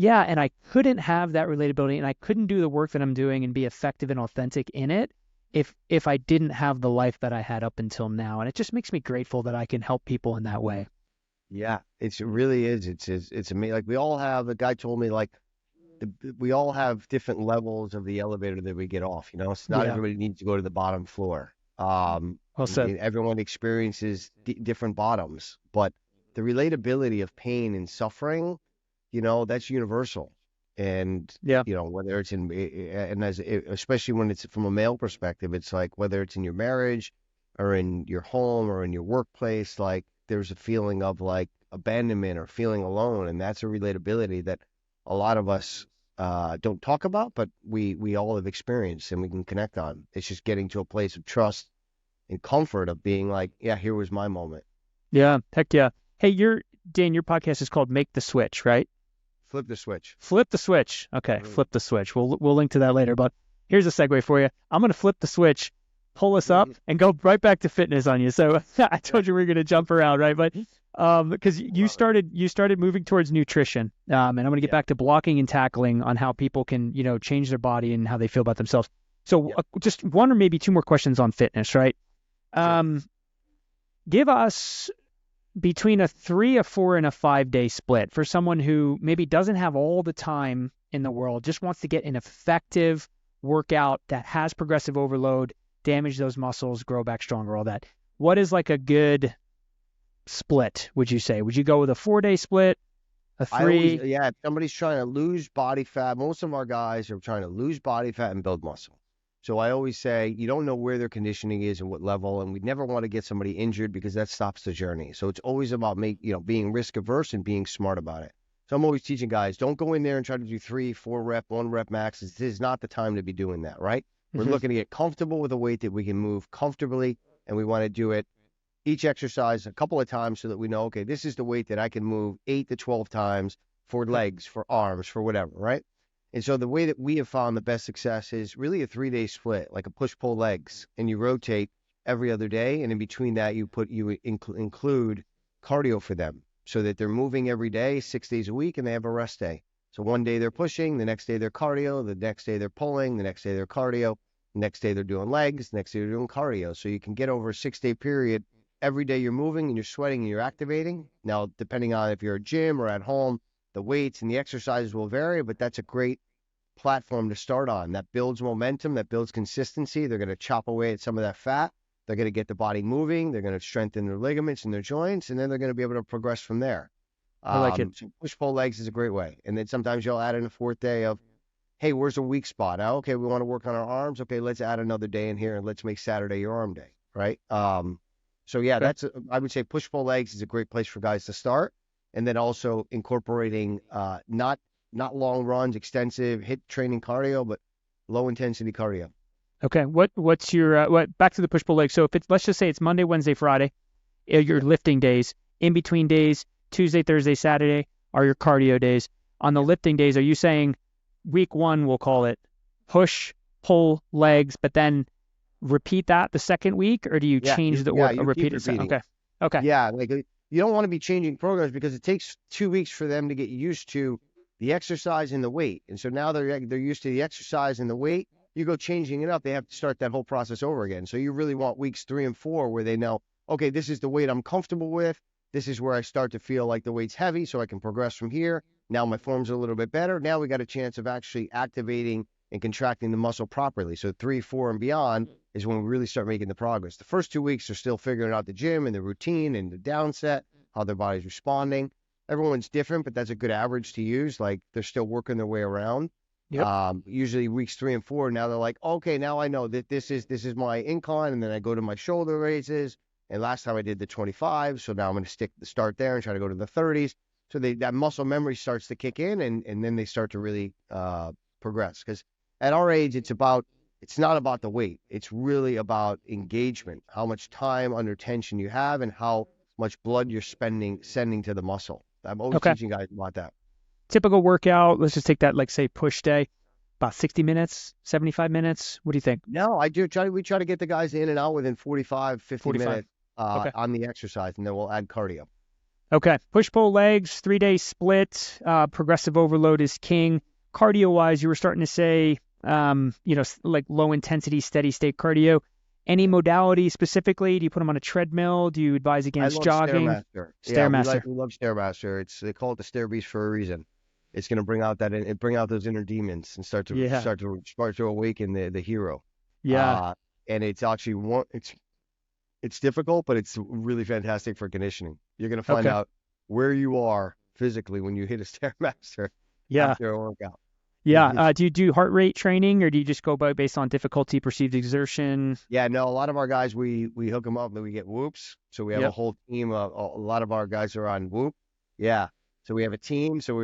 and I couldn't have that relatability, and I couldn't do the work that I'm doing and be effective and authentic in it if I didn't have the life that I had up until now. And it just makes me grateful that I can help people in that way. Yeah, it really is. It's amazing. Like, we all have, a guy told me, like, we all have different levels of the elevator that we get off. It's not everybody needs to go to the bottom floor. Well said. Everyone experiences different bottoms, but the relatability of pain and suffering, that's universal. And, Yeah. whether it's especially when it's from a male perspective, it's like whether it's in your marriage or in your home or in your workplace, like there's a feeling of like abandonment or feeling alone. And that's a relatability that a lot of us don't talk about, but we all have experienced and we can connect on. It's just getting to a place of trust and comfort of being like, yeah, here was my moment. Yeah. Heck yeah. Hey, Dane, your podcast is called Make the Switch, right? Flip the switch. Flip the switch. Okay. Flip the switch. We'll link to that later, but here's a segue for you. I'm going to flip the switch, pull us up, and go right back to fitness on you. So I told you we were going to jump around, right? But because you started moving towards nutrition, and I'm going to get back to blocking and tackling on how people can, change their body and how they feel about themselves. So just one or maybe two more questions on fitness, right? Give us between a 3, a 4, and a 5-day split for someone who maybe doesn't have all the time in the world, just wants to get an effective workout that has progressive overload, damage those muscles, grow back stronger, all that. What is like a good split, would you say? Would you go with a 4-day split, a 3? If somebody's trying to lose body fat, most of our guys are trying to lose body fat and build muscle. So I always say you don't know where their conditioning is and what level, and we never want to get somebody injured because that stops the journey. So it's always about being risk averse and being smart about it. So I'm always teaching guys, don't go in there and try to do 3, 4 rep, 1 rep max. This is not the time to be doing that, right? We're looking to get comfortable with a weight that we can move comfortably, and we want to do it each exercise a couple of times so that we know, okay, this is the weight that I can move 8 to 12 times for legs, for arms, for whatever, right? And so the way that we have found the best success is really a 3-day split, like a push-pull legs, and you rotate every other day, and in between that you include cardio for them so that they're moving every day, 6 days a week, and they have a rest day. So one day they're pushing, the next day they're cardio, the next day they're pulling, the next day they're cardio, the next day they're doing legs, the next day they're doing cardio. So you can get over a 6-day period. Every day you're moving and you're sweating and you're activating. Now, depending on if you're at a gym or at home, the weights and the exercises will vary, but that's a great platform to start on. That builds momentum, that builds consistency. They're going to chop away at some of that fat. They're going to get the body moving. They're going to strengthen their ligaments and their joints, and then they're going to be able to progress from there. I like it. So push-pull legs is a great way. And then sometimes you'll add in a 4th day of, hey, where's a weak spot? Oh, okay, we want to work on our arms. Okay, let's add another day in here and let's make Saturday your arm day, right? I would say push-pull legs is a great place for guys to start. And then also incorporating not long runs, extensive HIIT training cardio, but low intensity cardio. Okay. What's your back to the push-pull leg? So let's just say it's Monday, Wednesday, Friday, your lifting days. In between days, Tuesday, Thursday, Saturday are your cardio days. On the lifting days, are you saying week 1, we'll call it push, pull, legs, but then repeat that the second week, or do you change the order? Repeat it. Okay. Yeah, like you don't want to be changing programs because it takes 2 weeks for them to get used to the exercise and the weight. And so now they're used to the exercise and the weight. You go changing it up, they have to start that whole process over again. So you really want weeks 3 and 4 where they know, okay, this is the weight I'm comfortable with. This is where I start to feel like the weight's heavy, so I can progress from here. Now my form's a little bit better. Now we got a chance of actually activating and contracting the muscle properly. So 3, 4, and beyond is when we really start making the progress. The first 2 weeks are still figuring out the gym and the routine and the downset, how their body's responding. Everyone's different, but that's a good average to use. Like they're still working their way around. Yep. Usually weeks 3 and 4, now they're like, okay, now I know that this is my incline, and then I go to my shoulder raises. And last time I did the 25, so now I'm going to start there and try to go to the 30s. So that muscle memory starts to kick in, and then they start to really progress. Because at our age, it's not about the weight. It's really about engagement, how much time under tension you have, and how much blood you're sending to the muscle. I'm always teaching guys about that. Typical workout, let's just take that, like say push day, about 60 minutes, 75 minutes. What do you think? No, we try to get the guys in and out within 50 minutes on the exercise, and then we'll add cardio. Okay. Push-pull legs, 3-day split. Progressive overload is king. Cardio-wise, you were starting to say, like low-intensity, steady-state cardio. Any modality specifically? Do you put them on a treadmill? Do you advise against jogging? Stairmaster. We love Stairmaster. They call it the Stair Beast for a reason. It's going to bring out those inner demons and start to awaken the hero. Yeah. And it's actually it's difficult, but it's really fantastic for conditioning. You're going to find out where you are physically when you hit a Stairmaster Yeah. after a workout. Yeah. Do you do heart rate training, or do you just go by based on difficulty, perceived exertion? Yeah, no, a lot of our guys, we hook them up and we get whoops. So we have a Yep. whole team. A lot of our guys are on whoop. Yeah. So we have a team. So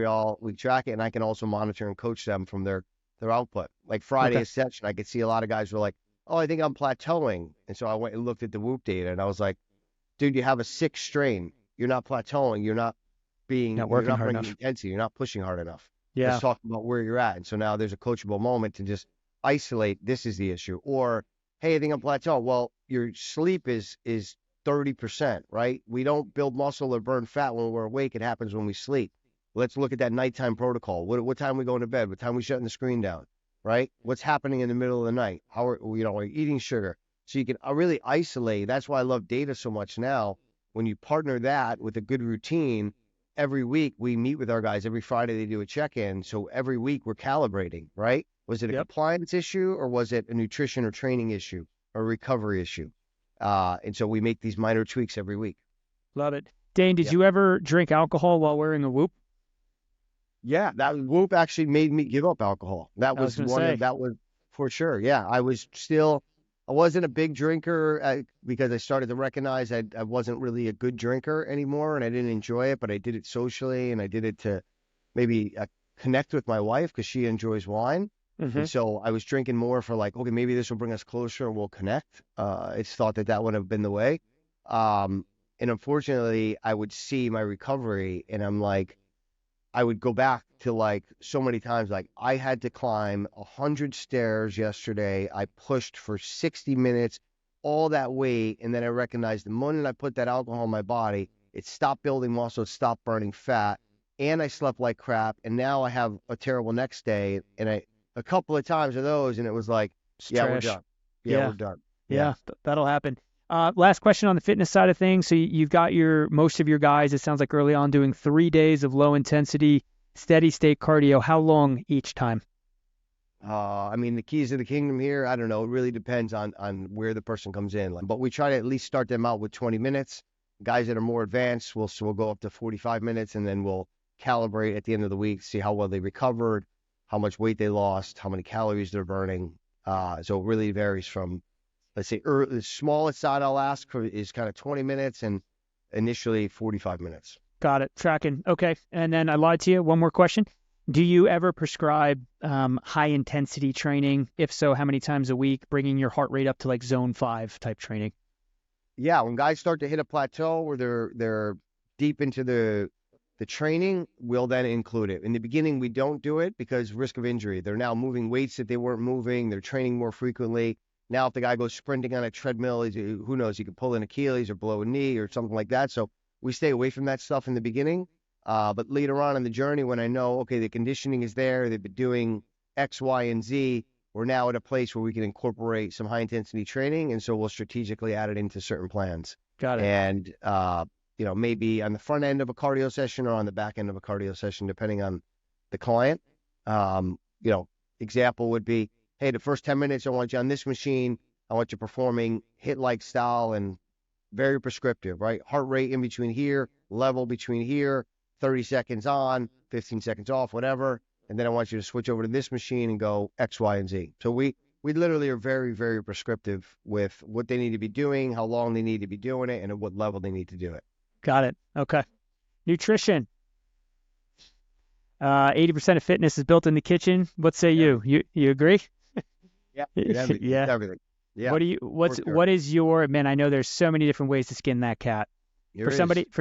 we track it, and I can also monitor and coach them from their output. Like Okay. Friday's session, I could see a lot of guys were like, "Oh, I think I'm plateauing," and so I went and looked at the whoop data, and I was like, "Dude, you have a 6 strain. You're not plateauing. Not You're working not hard bringing enough. intensity. You're not pushing hard enough." Let's Yeah. talk about where you're at. And so now there's a coachable moment to just isolate, this is the issue. Or, hey, I think I'm plateaued. Well, your sleep is 30%, right? We don't build muscle or burn fat when we're awake. It happens when we sleep. Let's look at that nighttime protocol. What time we going to bed? What time we shutting the screen down, right? What's happening in the middle of the night? How are we eating sugar? So you can really isolate. That's why I love data so much now. When you partner that with a good routine, every week we meet with our guys. Every Friday they do a check-in. So every week we're calibrating, right? Was it a Yep. compliance issue, or was it a nutrition or training issue or recovery issue? And so we make these minor tweaks every week. Love it. Dane, did Yeah. you ever drink alcohol while wearing a whoop? Yeah, that whoop actually made me give up alcohol. I was gonna say. That was for sure. Yeah, I wasn't a big drinker because I started to recognize I wasn't really a good drinker anymore, and I didn't enjoy it, but I did it socially, and I did it to maybe connect with my wife because she enjoys wine. Mm-hmm. And so I was drinking more for like, okay, maybe this will bring us closer and we'll connect. It's thought that would have been the way. And unfortunately, I would see my recovery, and I'm like, I would go back to like so many times, like I had to climb 100 stairs yesterday. I pushed for 60 minutes, all that weight. And then I recognized the moment I put that alcohol in my body, it stopped building muscle, it stopped burning fat, and I slept like crap. And now I have a terrible next day. And a couple of times of those, and it was like, It's yeah, we're trash. done. Yeah, Yeah. we're done. Yeah. That'll happen. Last question on the fitness side of things. So you've got most of your guys, it sounds like early on, doing 3 days of low intensity, steady state cardio. How long each time? I mean, the keys to the kingdom here, I don't know. It really depends on where the person comes in. But we try to at least start them out with 20 minutes. Guys that are more advanced, we'll go up to 45 minutes, and then we'll calibrate at the end of the week, see how well they recovered, how much weight they lost, how many calories they're burning. So it really varies from, let's say, the smallest side I'll ask for is kind of 20 minutes and initially 45 minutes. Got it. Tracking. Okay. And then I lied to you. One more question. Do you ever prescribe high intensity training? If so, how many times a week, bringing your heart rate up to like zone 5 type training? Yeah, when guys start to hit a plateau where they're deep into the training, we'll then include it. In the beginning, we don't do it because risk of injury. They're now moving weights that they weren't moving. They're training more frequently. Now, if the guy goes sprinting on a treadmill, who knows? He could pull an Achilles or blow a knee or something like that. So we stay away from that stuff in the beginning. But later on in the journey, when I know, okay, the conditioning is there, they've been doing X, Y, and Z, we're now at a place where we can incorporate some high intensity training. And so we'll strategically add it into certain plans. Got it. And, maybe on the front end of a cardio session or on the back end of a cardio session, depending on the client. Example would be, hey, the first 10 minutes, I want you on this machine. I want you performing HIIT-like style and very prescriptive, right? Heart rate in between here, level between here, 30 seconds on, 15 seconds off, whatever. And then I want you to switch over to this machine and go X, Y, and Z. So we literally are very, very prescriptive with what they need to be doing, how long they need to be doing it, and at what level they need to do it. Got it. Okay. Nutrition. 80% of fitness is built in the kitchen. What say you? You agree? Yeah. Everything. Yeah. Everything. Yeah. What is your, man, I know there's so many different ways to skin that cat. For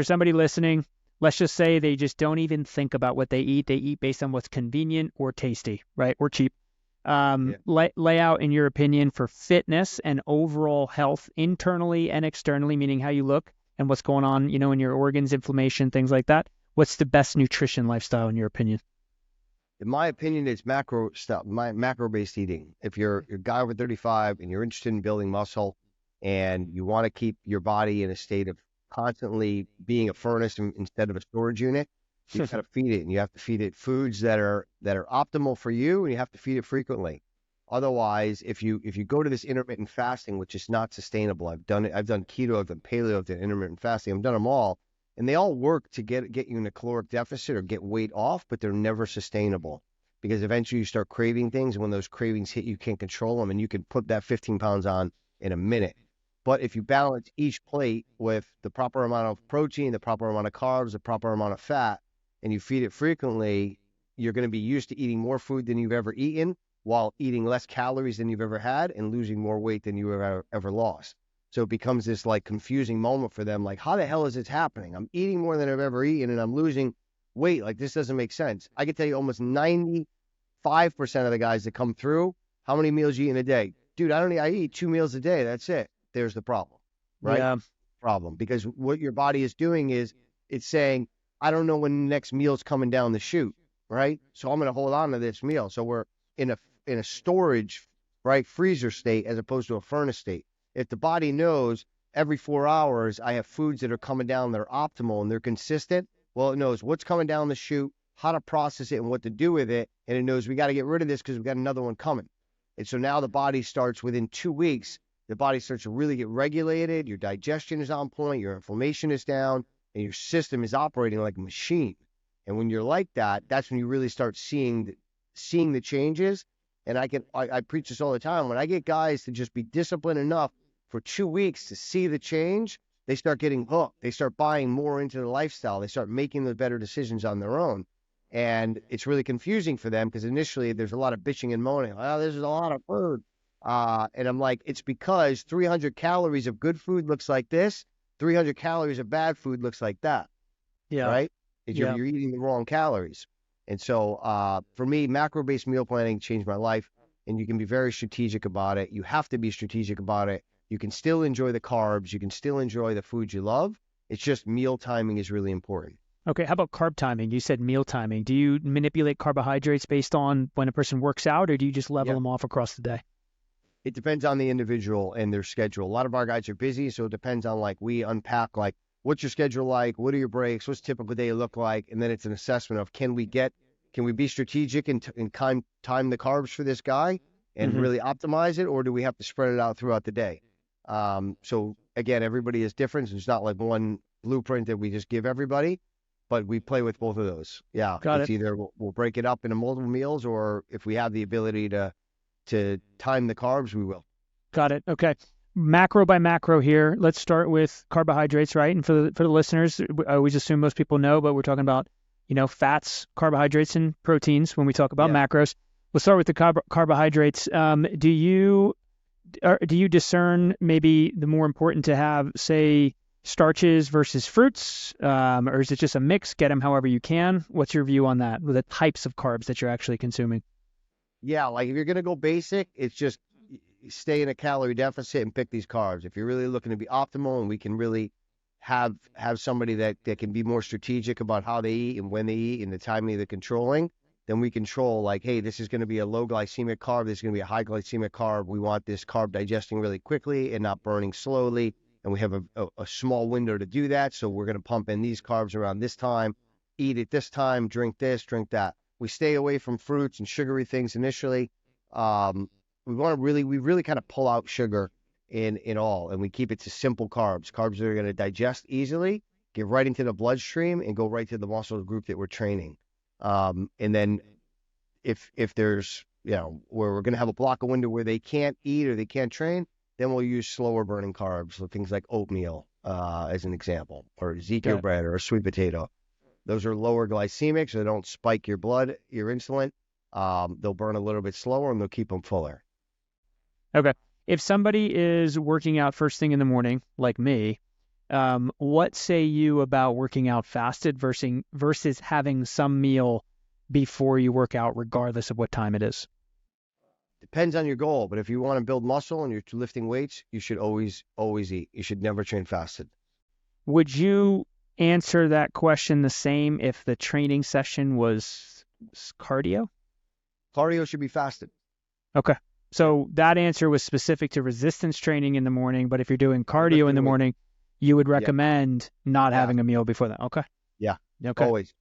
somebody listening, let's just say they just don't even think about what they eat. They eat based on what's convenient or tasty, right? Or cheap. Lay out, in your opinion, for fitness and overall health internally and externally, meaning how you look and what's going on, in your organs, inflammation, things like that. What's the best nutrition lifestyle in your opinion? In my opinion, it's macro-based eating. If you're a guy over 35 and you're interested in building muscle and you want to keep your body in a state of constantly being a furnace instead of a storage unit, you got to feed it, and you have to feed it foods that are optimal for you, and you have to feed it frequently. Otherwise, if you go to this intermittent fasting, which is not sustainable, I've done it. I've done keto, I've done paleo, I've done intermittent fasting. I've done them all. And they all work to get you in a caloric deficit or get weight off, but they're never sustainable because eventually you start craving things. And when those cravings hit, you can't control them and you can put that 15 pounds on in a minute. But if you balance each plate with the proper amount of protein, the proper amount of carbs, the proper amount of fat, and you feed it frequently, you're going to be used to eating more food than you've ever eaten while eating less calories than you've ever had and losing more weight than you ever lost. So it becomes this like confusing moment for them. Like, how the hell is this happening? I'm eating more than I've ever eaten and I'm losing weight. Like, this doesn't make sense. I can tell you almost 95% of the guys that come through, how many meals you eat in a day? Dude, I eat 2 meals a day. That's it. There's the problem, right? Yeah. Problem. Because what your body is doing is it's saying, I don't know when the next meal's coming down the chute, right? So I'm going to hold on to this meal. So we're in a storage, right, freezer state as opposed to a furnace state. If the body knows every 4 hours I have foods that are coming down that are optimal and they're consistent, well, it knows what's coming down the chute, how to process it and what to do with it. And it knows we got to get rid of this because we got another one coming. And so now the body starts within 2 weeks, the body starts to really get regulated. Your digestion is on point. Your inflammation is down and your system is operating like a machine. And when you're like that, that's when you really start seeing the changes. And I preach this all the time. When I get guys to just be disciplined enough for 2 weeks to see the change, they start getting hooked. They start buying more into the lifestyle. They start making the better decisions on their own. And it's really confusing for them because initially there's a lot of bitching and moaning. Oh, this is a lot of food. And I'm like, it's because 300 calories of good food looks like this. 300 calories of bad food looks like that. Yeah. Right? You're eating the wrong calories. And so for me, macro-based meal planning changed my life. And you can be very strategic about it. You have to be strategic about it. You can still enjoy the carbs. You can still enjoy the foods you love. It's just meal timing is really important. Okay, how about carb timing? You said meal timing. Do you manipulate carbohydrates based on when a person works out, or do you just level them off across the day? It depends on the individual and their schedule. A lot of our guys are busy, so it depends on, like, we unpack, like, what's your schedule like? What are your breaks? What's a typical day look like? And then it's an assessment of can we be strategic and time the carbs for this guy and really optimize it, or do we have to spread it out throughout the day? So again, everybody is different. So it's not like one blueprint that we just give everybody, but we play with both of those. Yeah. It's either we'll break it up into multiple meals, or if we have the ability to time the carbs, we will. Got it. Okay. Macro by macro here. Let's start with carbohydrates, right? And for the listeners, I always assume most people know, but we're talking about, fats, carbohydrates, and proteins when we talk about macros. We'll start with the carbohydrates. Do you discern maybe the more important to have, say, starches versus fruits, or is it just a mix? Get them however you can. What's your view on that, with the types of carbs that you're actually consuming? Yeah, like if you're going to go basic, it's just stay in a calorie deficit and pick these carbs. If you're really looking to be optimal and we can really have somebody that can be more strategic about how they eat and when they eat and the timing of the controlling, then we control, like, hey, this is going to be a low glycemic carb. This is going to be a high glycemic carb. We want this carb digesting really quickly and not burning slowly. And we have a small window to do that. So we're going to pump in these carbs around this time, eat at this time, drink this, drink that. We stay away from fruits and sugary things initially. We really kind of pull out sugar in all, and we keep it to simple carbs that are going to digest easily, get right into the bloodstream, and go right to the muscle group that we're training. And then if there's, where we're going to have a block of window where they can't eat or they can't train, then we'll use slower burning carbs. So things like oatmeal, as an example, or Ezekiel bread or a sweet potato. Those are lower glycemic, so they don't spike your insulin. They'll burn a little bit slower and they'll keep them fuller. Okay. If somebody is working out first thing in the morning, like me, what say you about working out fasted versus having some meal before you work out, regardless of what time it is? Depends on your goal, but if you want to build muscle and you're lifting weights, you should always eat. You should never train fasted. Would you answer that question the same if the training session was cardio? Cardio should be fasted. Okay. So that answer was specific to resistance training in the morning, but if you're doing cardio in the morning, you would recommend not having a meal before that. Okay. Yeah. Okay. Always.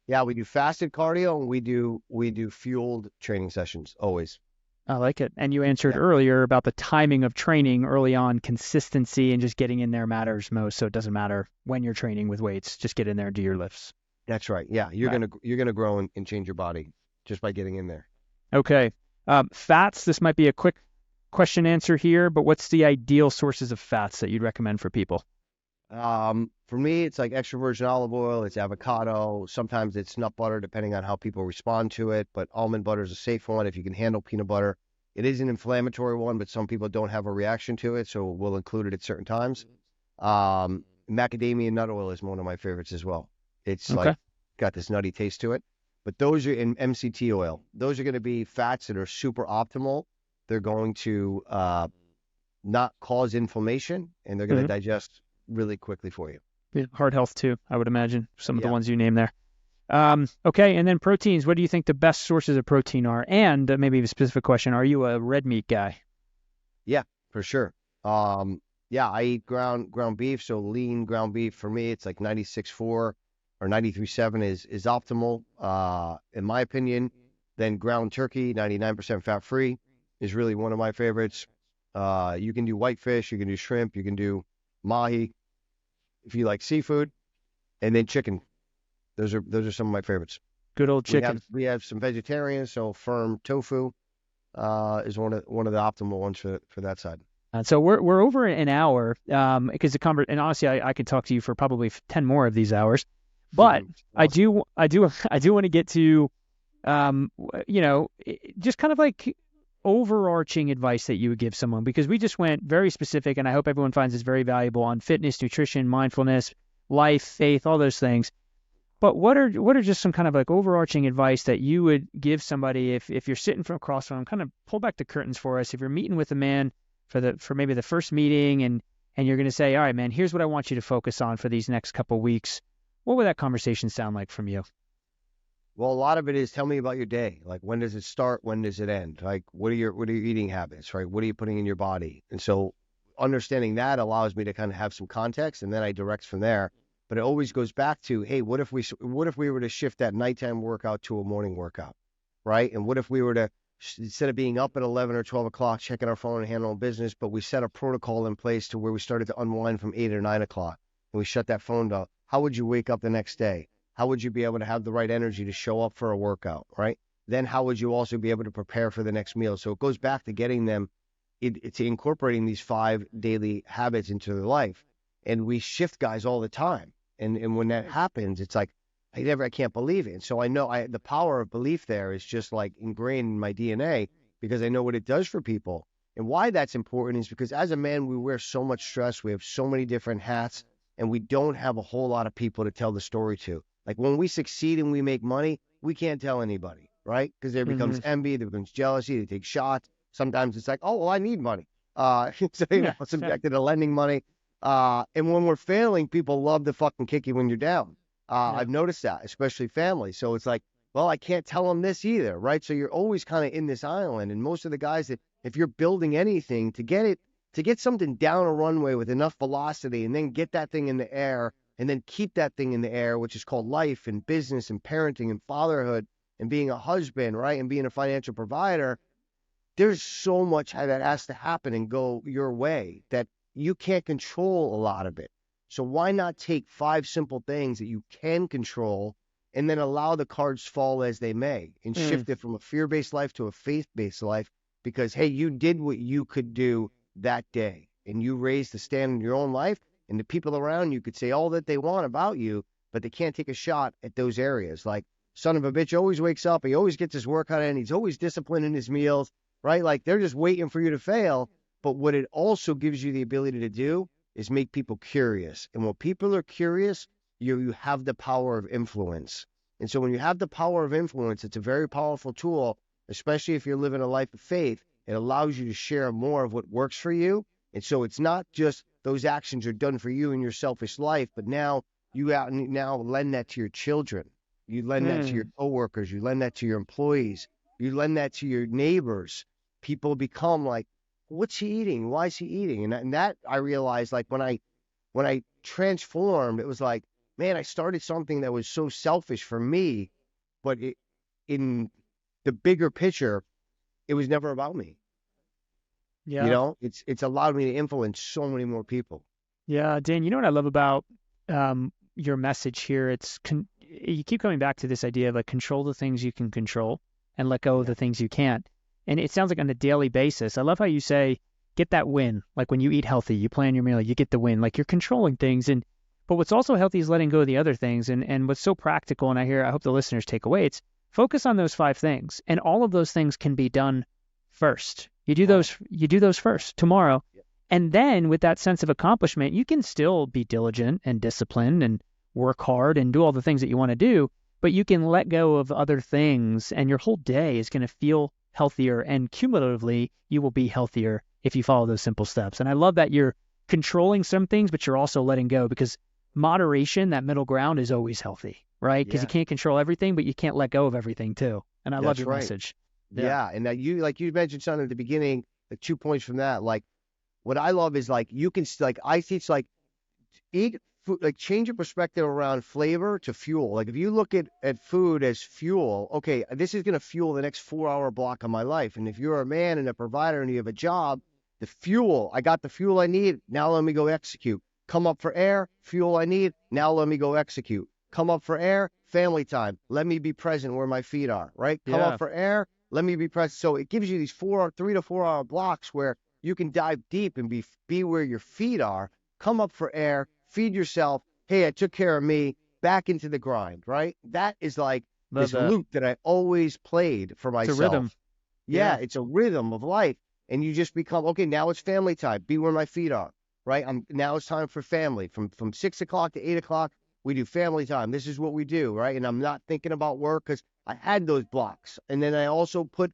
Yeah, we do fasted cardio and we do fueled training sessions always. I like it. And you answered Yeah, earlier about the timing of training early on, consistency and just getting in there matters most. So it doesn't matter when you're training with weights, just get in there and do your lifts. that's right. Yeah, Right. you're gonna grow and change your body just by getting in there. Okay. Fats, this might be a quick question answer here, but what's the ideal sources of fats that you'd recommend for people? For me, it's like extra virgin olive oil, it's avocado, sometimes it's nut butter, depending on how people respond to it. But almond butter is a safe one if you can handle peanut butter. It is an inflammatory one, but some people don't have a reaction to it, so we'll include it at certain times. Macadamia nut oil is one of my favorites as well. It's Okay. like got this nutty taste to it. But those are in MCT oil. Those are going to be fats that are super optimal. They're going to not cause inflammation, and they're going to Hmm. digest really quickly for you. Yeah, heart health too, I would imagine, some of the Yeah. ones you named there. Okay, and then proteins. What do you think the best sources of protein are? And maybe a specific question, are you a red meat guy? Yeah, for sure. Yeah, I eat ground beef, so lean ground beef for me, it's like 96.4 or 93.7 is optimal, in my opinion. Then ground turkey, 99% fat free, is really one of my favorites. You can do whitefish, you can do shrimp, you can do mahi if you like seafood, and then chicken. Those are some of my favorites. Good old chicken. We have some vegetarians, so firm tofu is one of the optimal ones for that side. And so we're over an hour, because and honestly, I could talk to you for probably 10 more of these hours, but I Awesome. do want to get to, just kind of like overarching advice that you would give someone, because we just went very specific, and I hope everyone finds this very valuable on fitness, nutrition, mindfulness, life, faith, all those things. But what are just some kind of like overarching advice that you would give somebody if you're sitting across from them? Kind of pull back the curtains for us. If you're meeting with a man for maybe the first meeting, and you're going to say, all right, man, here's what I want you to focus on for these next couple weeks. What would that conversation sound like from you? Well, a lot of it is tell me about your day. Like when does it start? When does it end? Like what are your eating habits, right? What are you putting in your body? And so understanding that allows me to kind of have some context, and then I direct from there. But it always goes back to, hey, what if we were to shift that nighttime workout to a morning workout, right? And what if we were to instead of being up at 11 or 12 o'clock checking our phone and handling business, but we set a protocol in place to where we started to unwind from 8 or 9 o'clock, and we shut that phone down. How would you wake up the next day? How would you be able to have the right energy to show up for a workout, right? Then how would you also be able to prepare for the next meal? So it goes back to getting them to incorporating these 5 daily habits into their life. And we shift guys all the time. And when that happens, it's like, I can't believe it. And so I know the power of belief there is just like ingrained in my DNA, because I know what it does for people. And why that's important is because as a man, we wear so much stress. We have so many different hats, and we don't have a whole lot of people to tell the story to. Like when we succeed and we make money, we can't tell anybody, right? Because there becomes Hmm. envy, there becomes jealousy, they take shots. Sometimes it's like, oh, well, I need money. So, Yeah. Yeah. subjected to lending money. And when we're failing, people love to fucking kick you when you're down. Yeah. I've noticed that, especially family. So it's like, well, I can't tell them this either, right? So you're always kind of in this island. And most of the guys that, if you're building anything to get something down a runway with enough velocity and then get that thing in the air and then keep that thing in the air, which is called life and business and parenting and fatherhood and being a husband, right? And being a financial provider, there's so much that has to happen and go your way that you can't control a lot of it. So why not take 5 simple things that you can control and then allow the cards fall as they may and Mm. shift it from a fear-based life to a faith-based life? Because, hey, you did what you could do that day and you raised the standard in your own life, and the people around you could say all that they want about you, but they can't take a shot at those areas. Like, son of a bitch always wakes up, he always gets his workout in, he's always disciplined in his meals, right? Like they're just waiting for you to fail. But what it also gives you the ability to do is make people curious. And when people are curious, you have the power of influence. And so when you have the power of influence, it's a very powerful tool, especially if you're living a life of faith. It allows you to share more of what works for you. And so it's not just those actions are done for you in your selfish life, but now now lend that to your children. You lend that to your Mm. coworkers. You lend that to your employees. You lend that to your neighbors. People become like, what's he eating? Why is he eating? And that I realized, like when I transformed, it was like, man, I started something that was so selfish for me, but in the bigger picture, it was never about me. Yeah. You know, it's allowed me to influence so many more people. Yeah, Dan, you know what I love about your message here? You keep coming back to this idea of like control the things you can control and let go of the things you can't. And it sounds like on a daily basis. I love how you say, get that win. Like when you eat healthy, you plan your meal, you get the win. Like you're controlling things. But what's also healthy is letting go of the other things. And what's so practical, and I hope the listeners take away, it's focus on those 5 things. And all of those things can be done first. You do those first tomorrow. And then with that sense of accomplishment, you can still be diligent and disciplined and work hard and do all the things that you want to do, but you can let go of other things and your whole day is going to feel healthier, and cumulatively you will be healthier if you follow those simple steps. And I love that you're controlling some things, but you're also letting go, because moderation, that middle ground, is always healthy, right? Because you can't control everything, but you can't let go of everything too. And I love your message. Yeah. And you mentioned something at the beginning, like 2 points from that, like, what I love is like you can like I teach like eat food, like change your perspective around flavor to fuel. Like if you look at food as fuel, okay, this is gonna fuel the next 4-hour block of my life. And if you're a man and a provider and you have a job, the fuel, I got the fuel I need, now let me go execute. Come up for air, fuel I need, now let me go execute. Come up for air, family time, let me be present where my feet are, right? Come up for air, let me be present. So it gives you these 3 to 4 hour blocks where you can dive deep and be where your feet are, come up for air, feed yourself. Hey, I took care of me, back into the grind, right? That is like this loop that I always played for myself. It's a rhythm. Yeah, it's a rhythm of life. And you just become, okay, now it's family time. Be where my feet are, right? Now it's time for family. From 6 o'clock to 8 o'clock, we do family time. This is what we do, right? And I'm not thinking about work because I had those blocks. And then I also put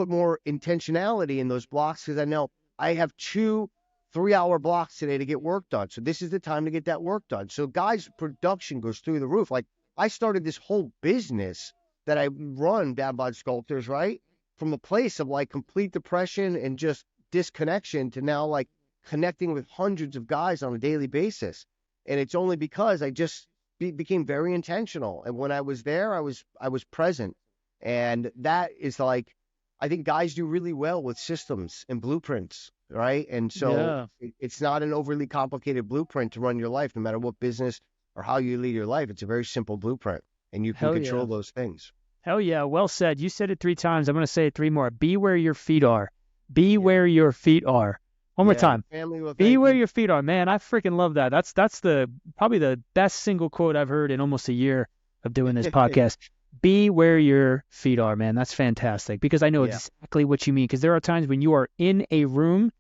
more intentionality in those blocks because I know I have 2 3-hour blocks today to get work done. So this is the time to get that work done. So guys' production goes through the roof. Like I started this whole business that I run, Dad Bod Sculptors, right? From a place of like complete depression and just disconnection to now like connecting with hundreds of guys on a daily basis. And it's only because I just became very intentional. And when I was there, I was present. And that is like, I think guys do really well with systems and blueprints, right? And so it's not an overly complicated blueprint to run your life, no matter what business or how you lead your life. It's a very simple blueprint, and you can control those things. Hell yeah. Well said. You said it 3 times. I'm going to say it 3 more. Be where your feet are. Be where your feet are. One more time. Be where your feet are. Man, I freaking love that. That's probably the best single quote I've heard in almost a year of doing this podcast. Be where your feet are, man. That's fantastic, because I know exactly what you mean, because there are times when you are in a room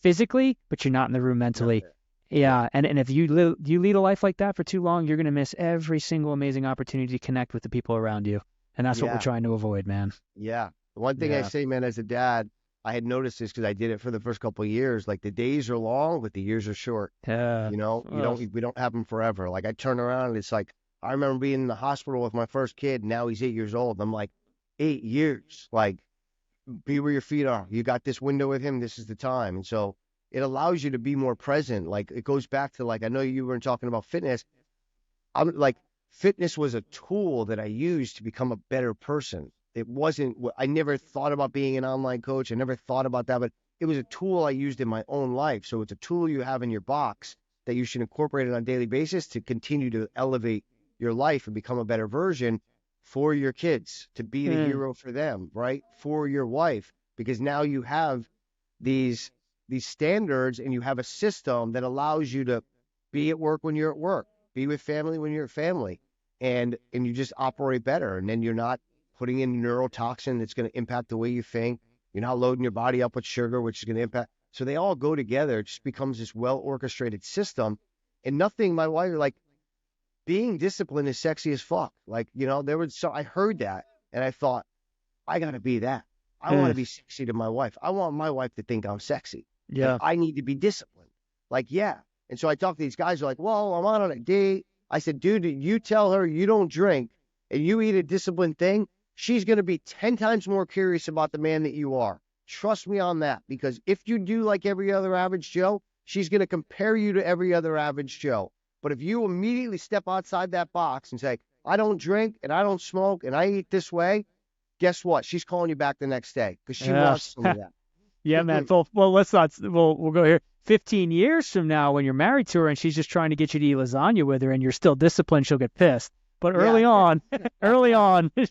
physically, but you're not in the room mentally. Yeah, and if you lead a life like that for too long, you're going to miss every single amazing opportunity to connect with the people around you, and that's what we're trying to avoid, man. Yeah. The one thing I say, man, as a dad, I had noticed this because I did it for the first couple of years. Like the days are long, but the years are short. Yeah. You know, we don't have them forever. Like I turn around and it's like, I remember being in the hospital with my first kid. Now he's 8 years old. I'm like, 8 years. Like, be where your feet are. You got this window with him. This is the time. And so it allows you to be more present. Like, it goes back to, like, I know you were talking about fitness. I'm like, fitness was a tool that I used to become a better person. It wasn't, I never thought about being an online coach. I never thought about that, but it was a tool I used in my own life. So it's a tool you have in your box that you should incorporate it on a daily basis to continue to elevate your life and become a better version for your kids, to be the hero for them, right? For your wife, because now you have these standards and you have a system that allows you to be at work when you're at work, be with family when you're at family, and you just operate better. And then you're not putting in neurotoxin that's going to impact the way you think. You're not loading your body up with sugar, which is going to impact. So they all go together. It just becomes this well-orchestrated system. And nothing, my wife, like, being disciplined is sexy as fuck. Like, you know, I heard that and I thought, I got to be that. I want to be sexy to my wife. I want my wife to think I'm sexy. Yeah. Like, I need to be disciplined. Like, yeah. And so I talk to these guys who are like, well, I'm on a date. I said, dude, you tell her you don't drink and you eat a disciplined thing, she's going to be 10 times more curious about the man that you are. Trust me on that, because if you do like every other average Joe, she's going to compare you to every other average Joe. But if you immediately step outside that box and say, I don't drink and I don't smoke and I eat this way, guess what? She's calling you back the next day because she Yeah. wants some of that. Yeah, man. Well, let's not. We'll go here. 15 years from now, when you're married to her and she's just trying to get you to eat lasagna with her, and you're still disciplined, she'll get pissed. But early on,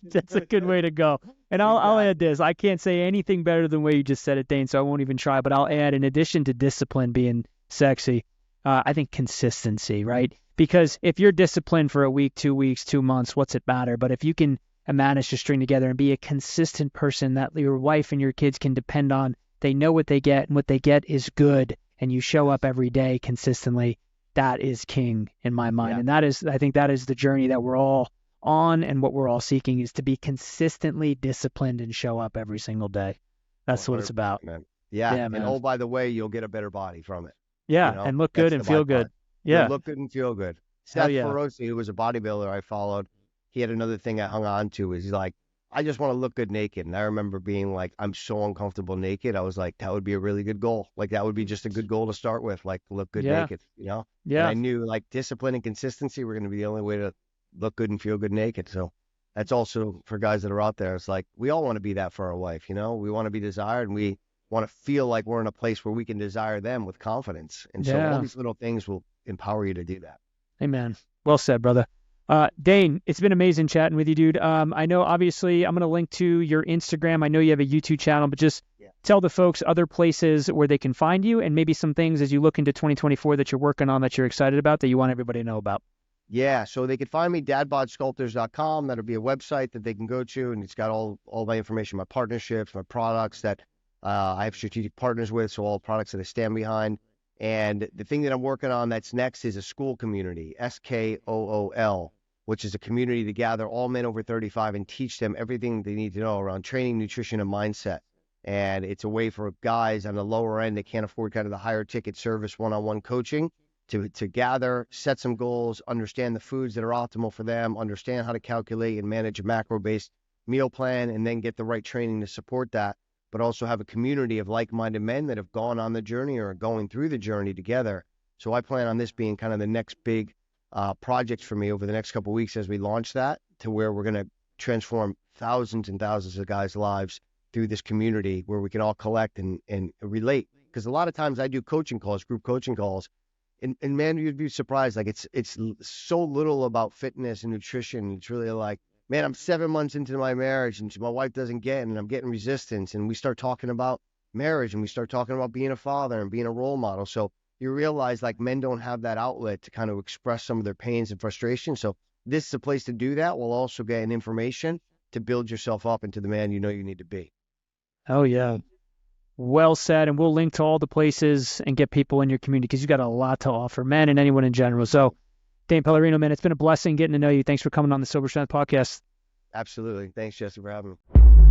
that's a good way to go. And I'll add this. I can't say anything better than the way you just said it, Dane, so I won't even try. But I'll add, in addition to discipline being sexy, I think consistency, right? Because if you're disciplined for a week, 2 weeks, 2 months, what's it matter? But if you can manage to string together and be a consistent person that your wife and your kids can depend on, they know what they get, and what they get is good, and you show up every day consistently, that is king in my mind. Yeah. And I think that is the journey that we're all on, and what we're all seeking is to be consistently disciplined and show up every single day. That's what it's about. Man. Yeah. Yeah, man. And oh, by the way, you'll get a better body from it. Yeah, You know, and look good that's and the feel byproduct. good. Yeah. You'll look good and feel good. Hell Seth yeah. Feroci, who was a bodybuilder I followed, he had another thing I hung on to, is he's like, I just want to look good naked. And I remember being like, I'm so uncomfortable naked. I was like, that would be a really good goal. Like, that would be just a good goal to start with, like, look good Yeah. naked, you know? Yeah. And I knew, like, discipline and consistency were going to be the only way to look good and feel good naked. So that's also for guys that are out there. It's like, we all want to be that for our wife, you know? We want to be desired, and we want to feel like we're in a place where we can desire them with confidence. And so Yeah. all these little things will empower you to do that. Amen. Well said, brother. Dane, it's been amazing chatting with you, dude. I know, obviously, I'm going to link to your Instagram. I know you have a YouTube channel, but just tell the folks other places where they can find you, and maybe some things as you look into 2024 that you're working on that you're excited about that you want everybody to know about. Yeah, so they could find me, dadbodsculptors.com. That'll be a website that they can go to, and it's got all my information, my partnerships, my products that I have strategic partners with, so all products that I stand behind. And the thing that I'm working on that's next is a school community, SKOOL, which is a community to gather all men over 35 and teach them everything they need to know around training, nutrition, and mindset. And it's a way for guys on the lower end that can't afford kind of the higher ticket service one-on-one coaching to gather, set some goals, understand the foods that are optimal for them, understand how to calculate and manage a macro-based meal plan, and then get the right training to support that, but also have a community of like-minded men that have gone on the journey or are going through the journey together. So I plan on this being kind of the next big project for me over the next couple of weeks as we launch that, to where we're going to transform thousands and thousands of guys' lives through this community where we can all collect and relate. Because a lot of times I do coaching calls, group coaching calls, and man, you'd be surprised. Like, it's so little about fitness and nutrition. It's really like, man, I'm 7 months into my marriage and my wife doesn't get it, and I'm getting resistance. And we start talking about marriage, and we start talking about being a father and being a role model. So you realize, like, men don't have that outlet to kind of express some of their pains and frustrations. So this is a place to do that while also getting information to build yourself up into the man you know you need to be. Oh, yeah. Well said. And we'll link to all the places and get people in your community, because you got a lot to offer, men and anyone in general. So, Dane Palarino, man, it's been a blessing getting to know you. Thanks for coming on the Sober Strength podcast. Absolutely. Thanks, Jesse, for having me.